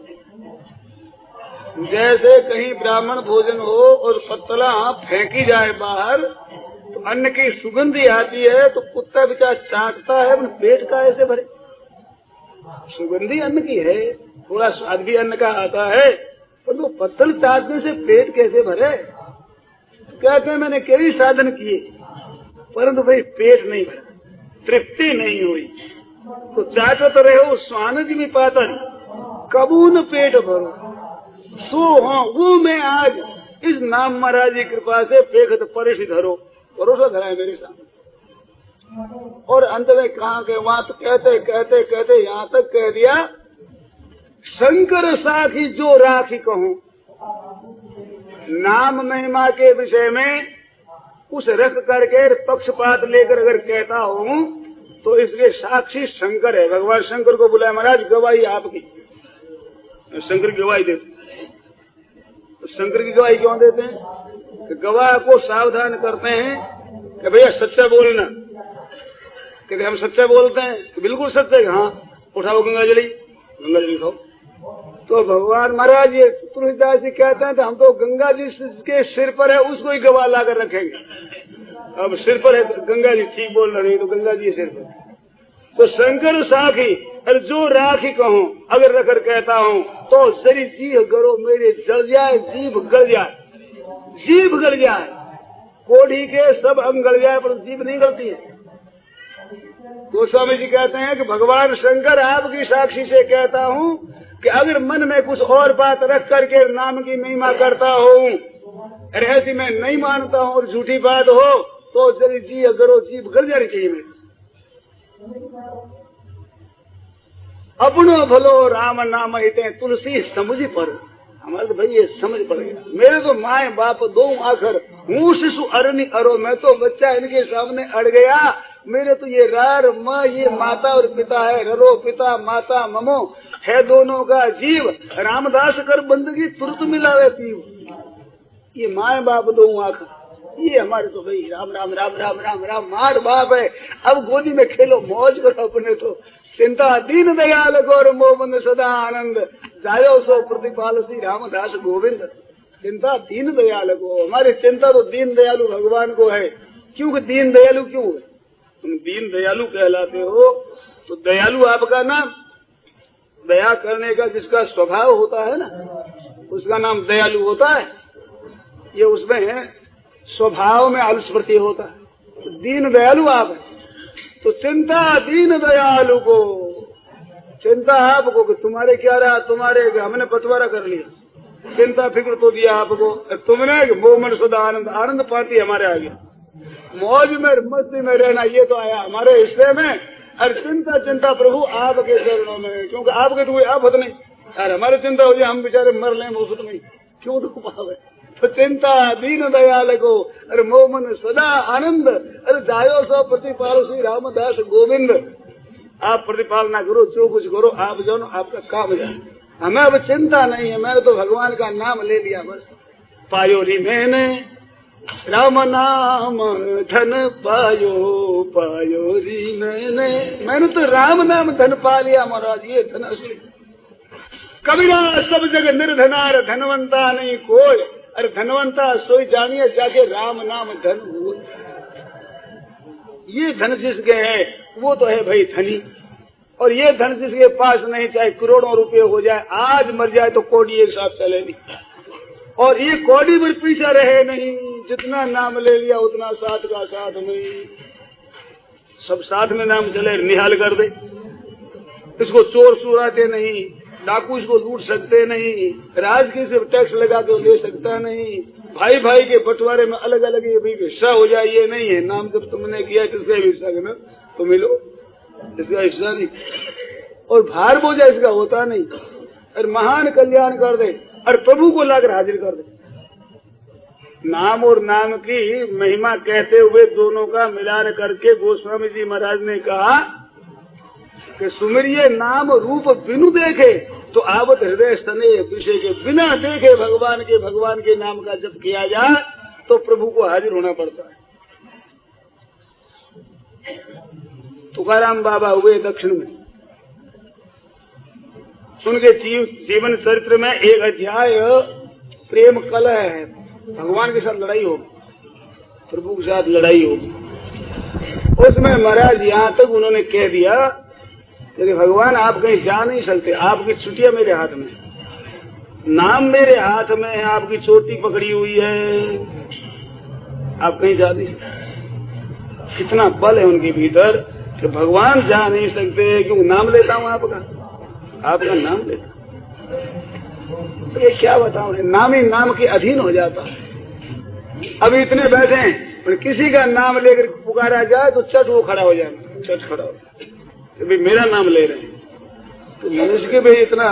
Speaker 1: जैसे कहीं ब्राह्मण भोजन हो और पत्तला फेंकी जाए बाहर तो अन्न की सुगंधी आती है तो कुत्ता बेचारा चाटता है, पेट का ऐसे भरे। सुगंधी अन्न की है, थोड़ा स्वाद भी अन्न का आता है, पर वो पत्तल चाटने से पेट कैसे भरे। कहते हैं मैंने कई साधन किए परंतु भाई पेट नहीं भरा, तृप्ति नहीं हुई। तो चाटत रहो स्वान जी में पातर कबू न पेट भरो। सो हाँ वो मैं आज इस नाम महाराज की कृपा से पेखत परिश धरो, भरोसा धरा है मेरे सामने। और अंत में कहा के वहां तो कहते कहते कहते यहाँ तक कह दिया, शंकर साखी जो राखी कहूँ। नाम महिमा के विषय में उस रख करके पक्षपात लेकर अगर कहता हूँ तो इसके साक्षी शंकर है। भगवान शंकर को बुलाया, महाराज गवाही आपकी। शंकर की गवाही देते, तो शंकर की गवाही क्यों देते हैं कि गवाह को सावधान करते हैं कि भैया सच्चा बोलना। कहते हम सच्चा बोलते हैं तो बिल्कुल सच्चे। हाँ उठाओ गंगा जली खाओ। तो भगवान महाराज ये तुलसीदास जी कहते हैं तो हम तो गंगा जी के सिर पर है उसको ही गवाह ला कर रखेंगे। अब सिर पर है गंगा जी, ठीक बोल रहे तो गंगा जी सिर पर, तो शंकर साखी अरे जो राखी कहूँ अगर रखकर कहता हूँ तो सरी जीभ गरो मेरे जल जाए, जीभ गल जाए, जीभ गल जाए। कोढ़ी के सब अंग गल जाए पर जीभ नहीं गलती है। गोस्वामी जी कहते हैं कि भगवान शंकर आपकी साक्षी से कहता हूँ कि अगर मन में कुछ और बात रख करके नाम की महिमा करता हूँ, ऐसी मैं नहीं मानता हूँ और झूठी बात हो तो जरी जी अगरो जीभ गल जानी चाहिए। मैं अपनो भलो राम नाम हिते तुलसी समझ पर, हमारे तो भाई ये समझ पड़ गया। मेरे तो माए बाप दो आखिर हूँ शिशु अरनी अरो, मैं तो बच्चा इनके सामने अड़ गया। मेरे तो ये रार म ये माता और पिता है, ररो पिता माता ममो है दोनों का जीव। रामदास कर बंदगी तुरंत मिलावे पीव, ये माए बाप दो आखिर ये हमारे तो भाई राम राम राम राम राम राम मार बाप है। अब गोदी में खेलो मौज करो अपने तो, चिंता दीन दयाल गौर मोमन सदा आनंद जायो सो प्रतिपाल श्री रामदास गोविंद। चिंता दीन दयाल को, हमारी चिंता तो दीन दयालु भगवान को है। क्योंकि दीन दयालु क्यों है? तुम दीन दयालु कहलाते हो तो दयालु आपका नाम, दया करने का जिसका स्वभाव होता है ना उसका नाम दयालु होता है। ये उसमें स्वभाव में अनुस्मृति होता है। तो दीन दयालु आप है तो चिंता दीन दयालु को, चिंता आपको कि तुम्हारे क्या रहा, तुम्हारे हमने बंटवारा कर लिया, चिंता फिक्र तो दिया आपको, तुमने मोमन सदा आनंद, आनंद पाती हमारे आगे, मौज में मस्ती में रहना ये तो आया हमारे हिस्से में। और चिंता चिंता प्रभु आपके चरणों में, क्योंकि आपके तो कोई आफत नहीं। अरे हमारी चिंता हो जाए हम बेचारे मर लें मुफ्त में, क्यों दुख पावे। तो चिंता दीन दयाल को अरे मोमन सदा आनंद, अरे जायो सो प्रतिपाल श्री रामदास गोविंद। आप प्रतिपालना करो, जो कुछ करो आप जानो आपका काम जाए, हमें अब चिंता नहीं है। मैंने तो भगवान का नाम ले लिया बस। पायो री मैंने राम नाम धन पायो, पायो री मैंने तो राम नाम धन पा लिया महाराज। ये धन असली कबीरा सब जगह निर्धनार धनवंता नहीं कोई, अरे धनवंता सोई जानिए जाके राम नाम धन हो। ये धन जिसके है वो तो है भाई धनी, और ये धन जिसके पास नहीं चाहे करोड़ों रुपए हो जाए, आज मर जाए तो कौड़ी एक साथ चले नहीं, और ये कौड़ी भी पीछे रहे नहीं। जितना नाम ले लिया उतना साथ का साथ में, सब साथ में नाम चले निहाल कर दे। इसको चोर चुराते नहीं, डाकू इसको लूट सकते नहीं, राज की सिर्फ टैक्स लगा के ले सकता नहीं, भाई भाई के बंटवारे में अलग अलग ये भी हिस्सा हो जाए ये नहीं है। नाम जब तुमने किया किसका हिस्सा करना तो मिलो, इसका हिस्सा नहीं। और भार बोझा इसका होता नहीं, और महान कल्याण कर दे और प्रभु को लाकर हाजिर कर दे। नाम और नाम की महिमा कहते हुए दोनों का मिलान करके गोस्वामी जी महाराज ने कहा कि सुमिरिये नाम रूप बिनु देखे तो आवत हृदय स्तने विषय के, बिना देखे भगवान के नाम का जप किया जाए तो प्रभु को हाजिर होना पड़ता है। तुकाराम बाबा हुए दक्षिण में, उनके जीवन चरित्र में एक अध्याय प्रेम कलह है। भगवान के साथ लड़ाई होगी, प्रभु के साथ लड़ाई होगी। उसमें महाराज यहाँ तक उन्होंने कह दिया कि भगवान आप कहीं जा नहीं सकते, आपकी छुट्टियां मेरे हाथ में, नाम मेरे हाथ में है, आपकी चोटी पकड़ी हुई है, आप कहीं जा नहीं सकते। कितना बल है उनके भीतर कि भगवान जा नहीं सकते, क्योंकि नाम लेता हूँ आपका नाम लेता। तो ये क्या बताऊं, नाम ही नाम के अधीन हो जाता है। अभी इतने बैठे हैं पर किसी का नाम लेकर पुकारा जाए तो चट वो खड़ा हो जाए, चट खड़ा हो जाए, भाई मेरा नाम ले रहे हैं। तो मनुष्य के भी इतना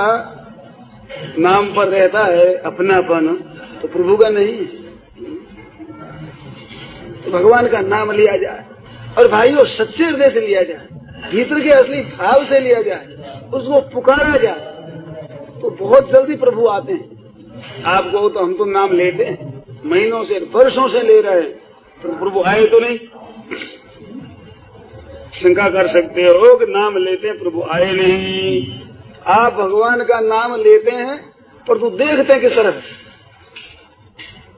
Speaker 1: नाम पर रहता है अपनापन, तो प्रभु का नहीं है। तो भगवान का नाम लिया जाए और भाइयों सच्चे हृदय से लिया जाए, भीतर के असली भाव से लिया जाए, उसको पुकारा जाए तो बहुत जल्दी प्रभु आते हैं। आपको तो हम तो नाम लेते हैं, महीनों से वर्षों से ले रहे हैं, तो प्रभु आए तो नहीं। शंका कर सकते हो कि नाम लेते हैं प्रभु आए नहीं, आप भगवान का नाम लेते हैं पर तू देखते किस तरफ?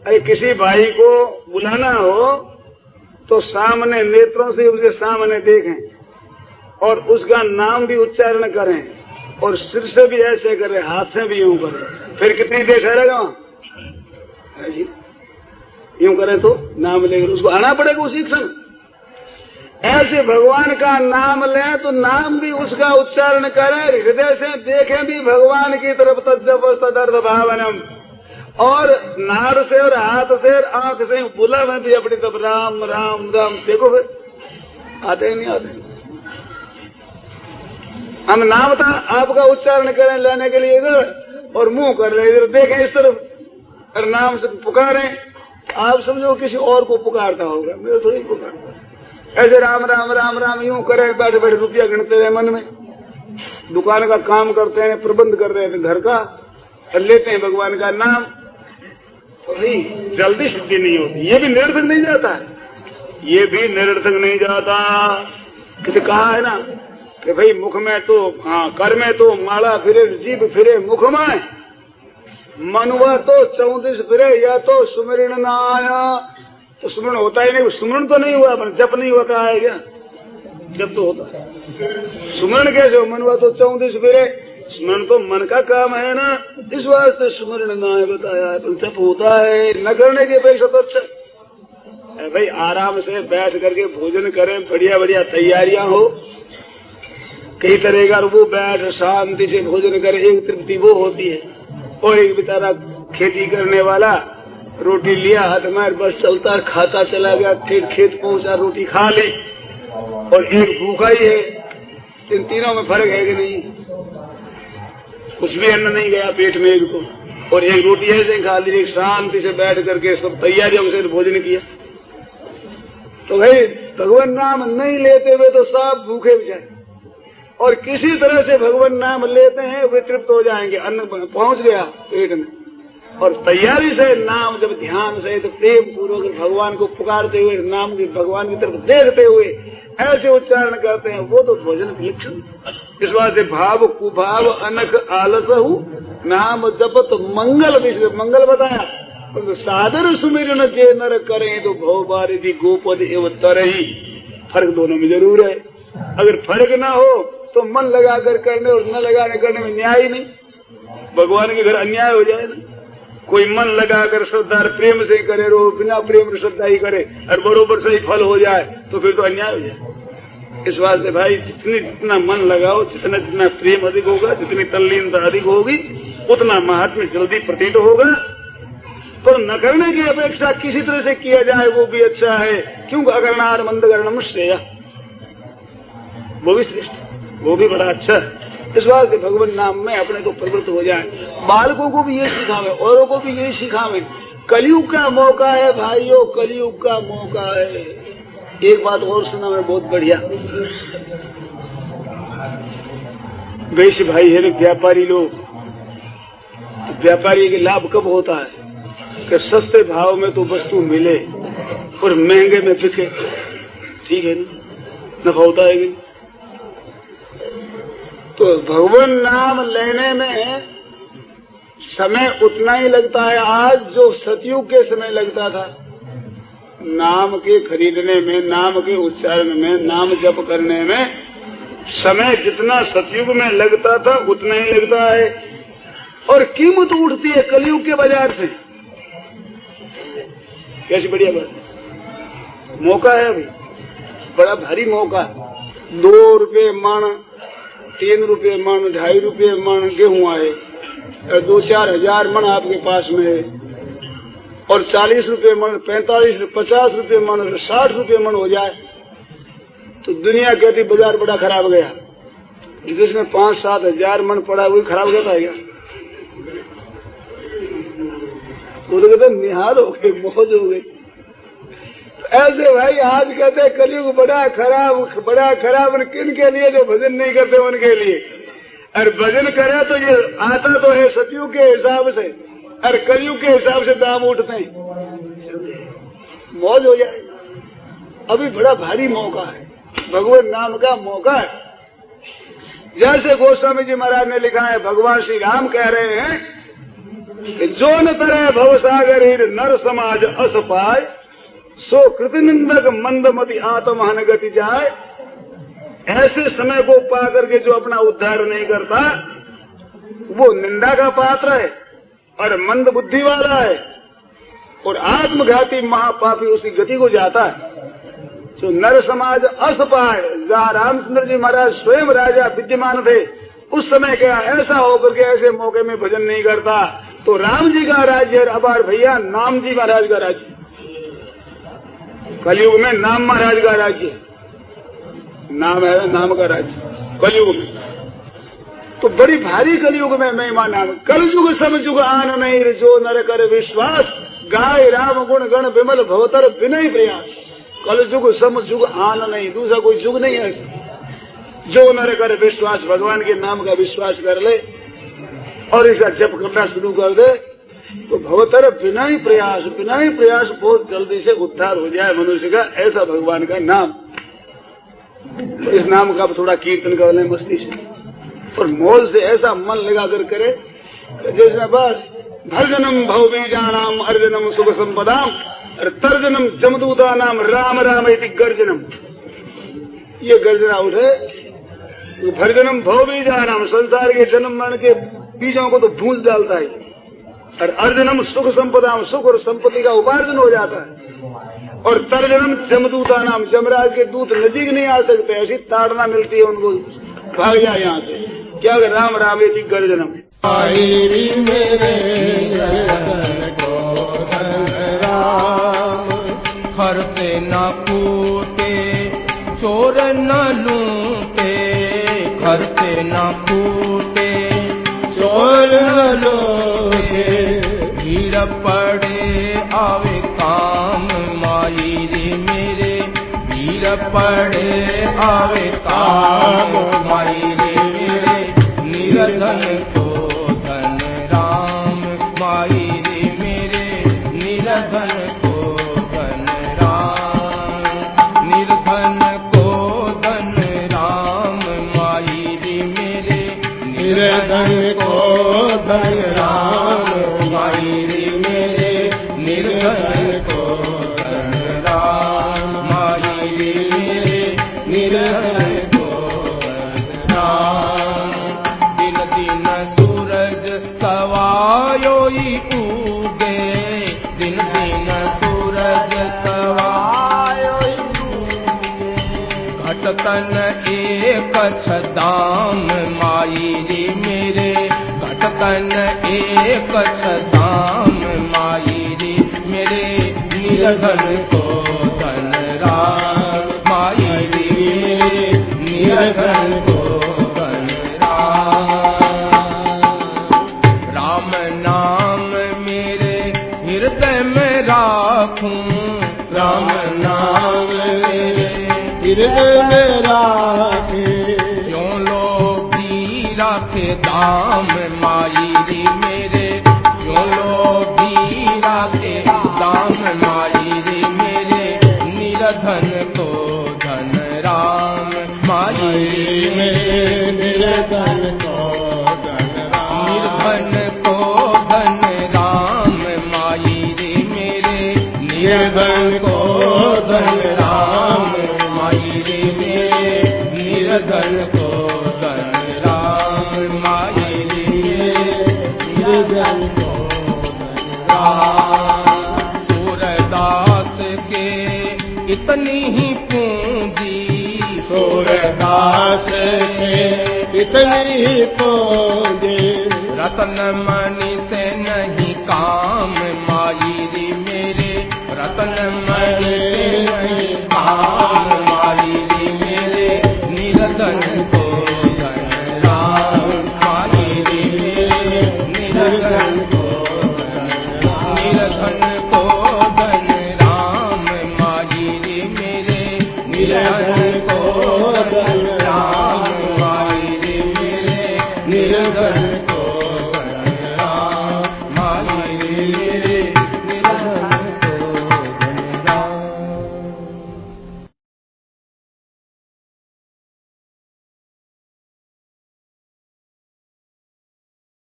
Speaker 1: अरे किसी भाई को बुलाना हो तो सामने नेत्रों से उसके सामने देखें और उसका नाम भी उच्चारण करें और सिर से भी ऐसे करें, हाथ से भी यूं करें, फिर कितनी देर ठहरेगा वहां? यूं करें तो नाम लेकर उसको आना पड़ेगा उसी क्षण। ऐसे भगवान का नाम लें तो नाम भी उसका उच्चारण करें, हृदय से देखें भी भगवान की तरफ, तज्जब तदर्थ भावनम, और नाड़ से और हाथ से और आंख से बुला में भी अपनी तरफ राम राम राम। देखो फिर आते नहीं आते। हम नाम था आपका उच्चारण करें लेने के लिए इधर, और मुंह कर रहे इधर, देखें इस तरफ और नाम से पुकारें। आप समझो किसी और को पुकारता होगा, मेरे थोड़ी पुकारता। ऐसे राम राम राम राम यूं करें, बैठे बैठे रुपया गिनते रहे मन में, दुकान का काम करते हैं, प्रबंध कर रहे हैं घर का, और लेते हैं भगवान का नाम, तो भाई जल्दी सिद्धि नहीं होती। ये भी निरर्थक नहीं जाता है, ये भी निरर्थक नहीं जाता। किसी कहा है ना कि भाई मुख में तो कर में तो माला फिरे, जीभ फिरे मुख में, मनुआ तो 34 फिरे, या तो सुमिरन ना आया। तो सुमरण होता ही नहीं, सुमरण तो नहीं हुआ, जप नहीं होता है क्या? जब तो होता है, सुमरण कैसे हो? मनुआ तो 34 फिरे, स्मरण तो मन का काम है ना, इस वास्ते सुमरण ना बताया है, जप होता है। न करने की अपेक्षा तो अच्छा भाई आराम से बैठ करके भोजन करें, बढ़िया बढ़िया तैयारियां हो कई तरह का, वो बैठ शांति से भोजन करे, एक तृप्ति वो होती है। और एक बेचारा खेती करने वाला रोटी लिया हाथ में, बस चलता खाता चला गया, फिर खेत पहुंचा रोटी खा ली, और एक भूखा ही है। इन तीनों में फर्क है कि नहीं? कुछ भी अन्न नहीं गया पेट में एक को, और एक रोटी ऐसे खा ली, एक शांति से बैठ करके सब तैयारियों से भोजन किया। तो भाई भगवान नाम नहीं लेते हुए तो सब भूखे भी जाए, और किसी तरह से भगवान नाम लेते हैं वे तृप्त हो जाएंगे, अन्न पहुंच गया पेट में। और तैयारी से नाम जब ध्यान से तो प्रेम पूर्वक भगवान को पुकारते हुए, नाम की भगवान की तरफ देखते हुए ऐसे उच्चारण करते हैं, वो तो भोजन के लक्षण। इस बात भाव कुभाव अनख आलस नाम जपत मंगल, विश्व मंगल बताया, तो सादर सुमिरन जे नर करें तो भव बारिधि गोपद एवं तरही। फर्क दोनों में जरूर है। अगर फर्क ना हो तो मन लगाकर करने और न लगाने करने में न्याय ही नहीं। भगवान के घर अन्याय हो जाए ना, कोई मन लगाकर श्रद्धा प्रेम से करे, रो बिना प्रेम श्रद्धा ही करे और बरोबर से ही फल हो जाए तो फिर तो अन्याय हो जाए। इस बात से भाई जितना मन लगाओ, जितना प्रेम अधिक होगा, जितनी तल्लीनता अधिक होगी, उतना महात्म्य जल्दी प्रतीत होगा। तो न करने की अपेक्षा किसी तरह से किया जाए वो भी अच्छा है, क्योंकि अगरणार मंद गरणम श्रेय, वो भी श्रेष्ठ, वो भी बड़ा अच्छा है। इस बात से भगवान नाम में अपने को प्रवृत्त हो जाए। बालकों को भी ये सिखावे, औरों को भी ये सिखावे। कलयुग का मौका है भाइयों, कलयुग का मौका है। एक बात और सुना मैं बहुत बढ़िया, वैश्य भाई है ना व्यापारी लोग, व्यापारी के लाभ कब होता है कि सस्ते भाव में तो वस्तु मिले और महंगे में बिके, ठीक है ना, नफा होता है कि? तो भगवान नाम लेने में समय उतना ही लगता है आज जो सतयुग के समय लगता था। नाम के खरीदने में, नाम के उच्चारण में, नाम जप करने में समय जितना सतयुग में लगता था उतना ही लगता है, और कीमत उठती है कलयुग के बाजार से। कैसी बढ़िया बात, मौका है अभी, बड़ा भारी मौका। 2 रुपये मण, 3 रुपये मण, 2.5 रुपये मण गेहूं आए, 2-4 हजार मण आपके पास में है, और 40 रुपये मण, 45, 50 रुपये मण, 60 रुपये मण हो जाए तो दुनिया कहती बाजार बड़ा खराब गया। जिसमें 5-7 हजार मण पड़ा वही खराब कहता है क्या? वो तो कहते निहाल हो गए, मौज हो गई। ऐसे भाई आज कहते हैं कलयुग बड़ा खराब, बड़ा खराब। किन के लिए? जो भजन नहीं करते उनके लिए। और भजन करे तो ये आता तो है सतयुग के हिसाब से, और कलयुग के हिसाब से दाम उठते हैं, मौज हो जाएगा। अभी बड़ा भारी मौका है, भगवान नाम का मौका है। जैसे गोस्वामी जी महाराज ने लिखा है, भगवान श्री राम कह रहे हैं कि जो न तरह भवसागर नर समाज अस पाए, सो कृतनिंदक मंदमति आत्महन गति जाए। ऐसे समय को पा करके जो अपना उद्धार नहीं करता वो निंदा का पात्र है और मंद बुद्धि वाला है और आत्मघाती महापापी उसी गति को जाता है। जो नर समाज अस पाए, जहाँ रामचंद्र जी महाराज स्वयं राजा विद्यमान थे, उस समय क्या ऐसा होकर के ऐसे मौके में भजन नहीं करता तो राम जी का राज्य है। अब भैया नाम जी महाराज का राज्य, कलयुग में नाम महाराज का राज्य, नाम है नाम का राज्य कलयुग में। तो बड़ी भारी कलयुग में महिमा नाम। कलयुग समझुग आन नहीं जो नर कर विश्वास, गाय राम गुण गण विमल भवतर विनय प्रयास। कलयुग समझुग आन नहीं, दूसरा कोई युग नहीं है। जो नर कर विश्वास, भगवान के नाम का विश्वास कर ले और इसका जप करना शुरू कर दे तो भवतर विनय प्रयास, विनय प्रयास बहुत जल्दी से उद्धार हो जाए मनुष्य का। ऐसा भगवान का नाम। तो इस नाम का थोड़ा कीर्तन कर ले मस्ती से और मोल से ऐसा मन लगा कर करे जैसे बस भर्जनम भवबीजानाम अर्जनम सुख संपदाम और तर्जनम जमदूता नाम राम राम इति गर्जनम। ये गर्जना उठे तो भर्जनम भवबीजानाम, संसार के जन्म मरण के बीजों को तो भूंज डालता है और अर्जनम सुख संपदाम, सुख और संपत्ति का उपार्जन हो जाता है। और तर्जनम जमदूता नाम, जमराज के दूत नजीक नहीं आ सकते, ऐसी ताड़ना मिलती है उनको, भाग जाए यहाँ से। क्या राम राम इति गर्जनम।
Speaker 2: खर्चे न कूटे चोर न लूटे, खर्चे न कूटे चोर न लूटे, भीड़ पड़े आवे काम माई रे मेरे, भीड़ पड़े आवे काम माई रे मेरे, निरधन को धन राम माई रे मेरे, निरधन को धन राम, निर्धन को धन राम माई रे मेरे, निर्धन को धन राम माई रे मेरे, निर्धन को धन राम माई रे मेरे, निर्धन को धन राम। दिन दिन सूरज सवायोई उगे, दिन दिन सूरज सवायोई उगे, घटतन एक छदाम माई रे मेरे, घटतन एक छदाम माई रे मेरे, निर्धन को धन राम माई रे मेरे, निर्धन को धन राम। राम नाम मेरे हृदय में राखूं, राम नाम मेरे हृदय में राखे, क्यों लोग राखे दाम माई रे मेरे, क्यों लोग राखे दाम माई रे मेरे, निर्धन को धन राम माई रे मेरे, निर्धन को धन राम, निर्धन को धन राम माई रे मेरे, निर्धन को धन राम माई रे मेरे, निर्धन को धन राम माई रे मेरे, निर्धन को धन राम। सूरदास के इतनी ही पूंजी, सूरदास के इतनी ही पूंजी, रतन मणि से नहीं काम माई रे मेरे, रतन मणि से नहीं काम माई रे मेरे, निर्धन को धन राम माई रे मेरे, निर्धन को धन राम, निर्धन को धन राम माई रे मेरे, निर्धन को धन राम माई रे मेरे, निर्धन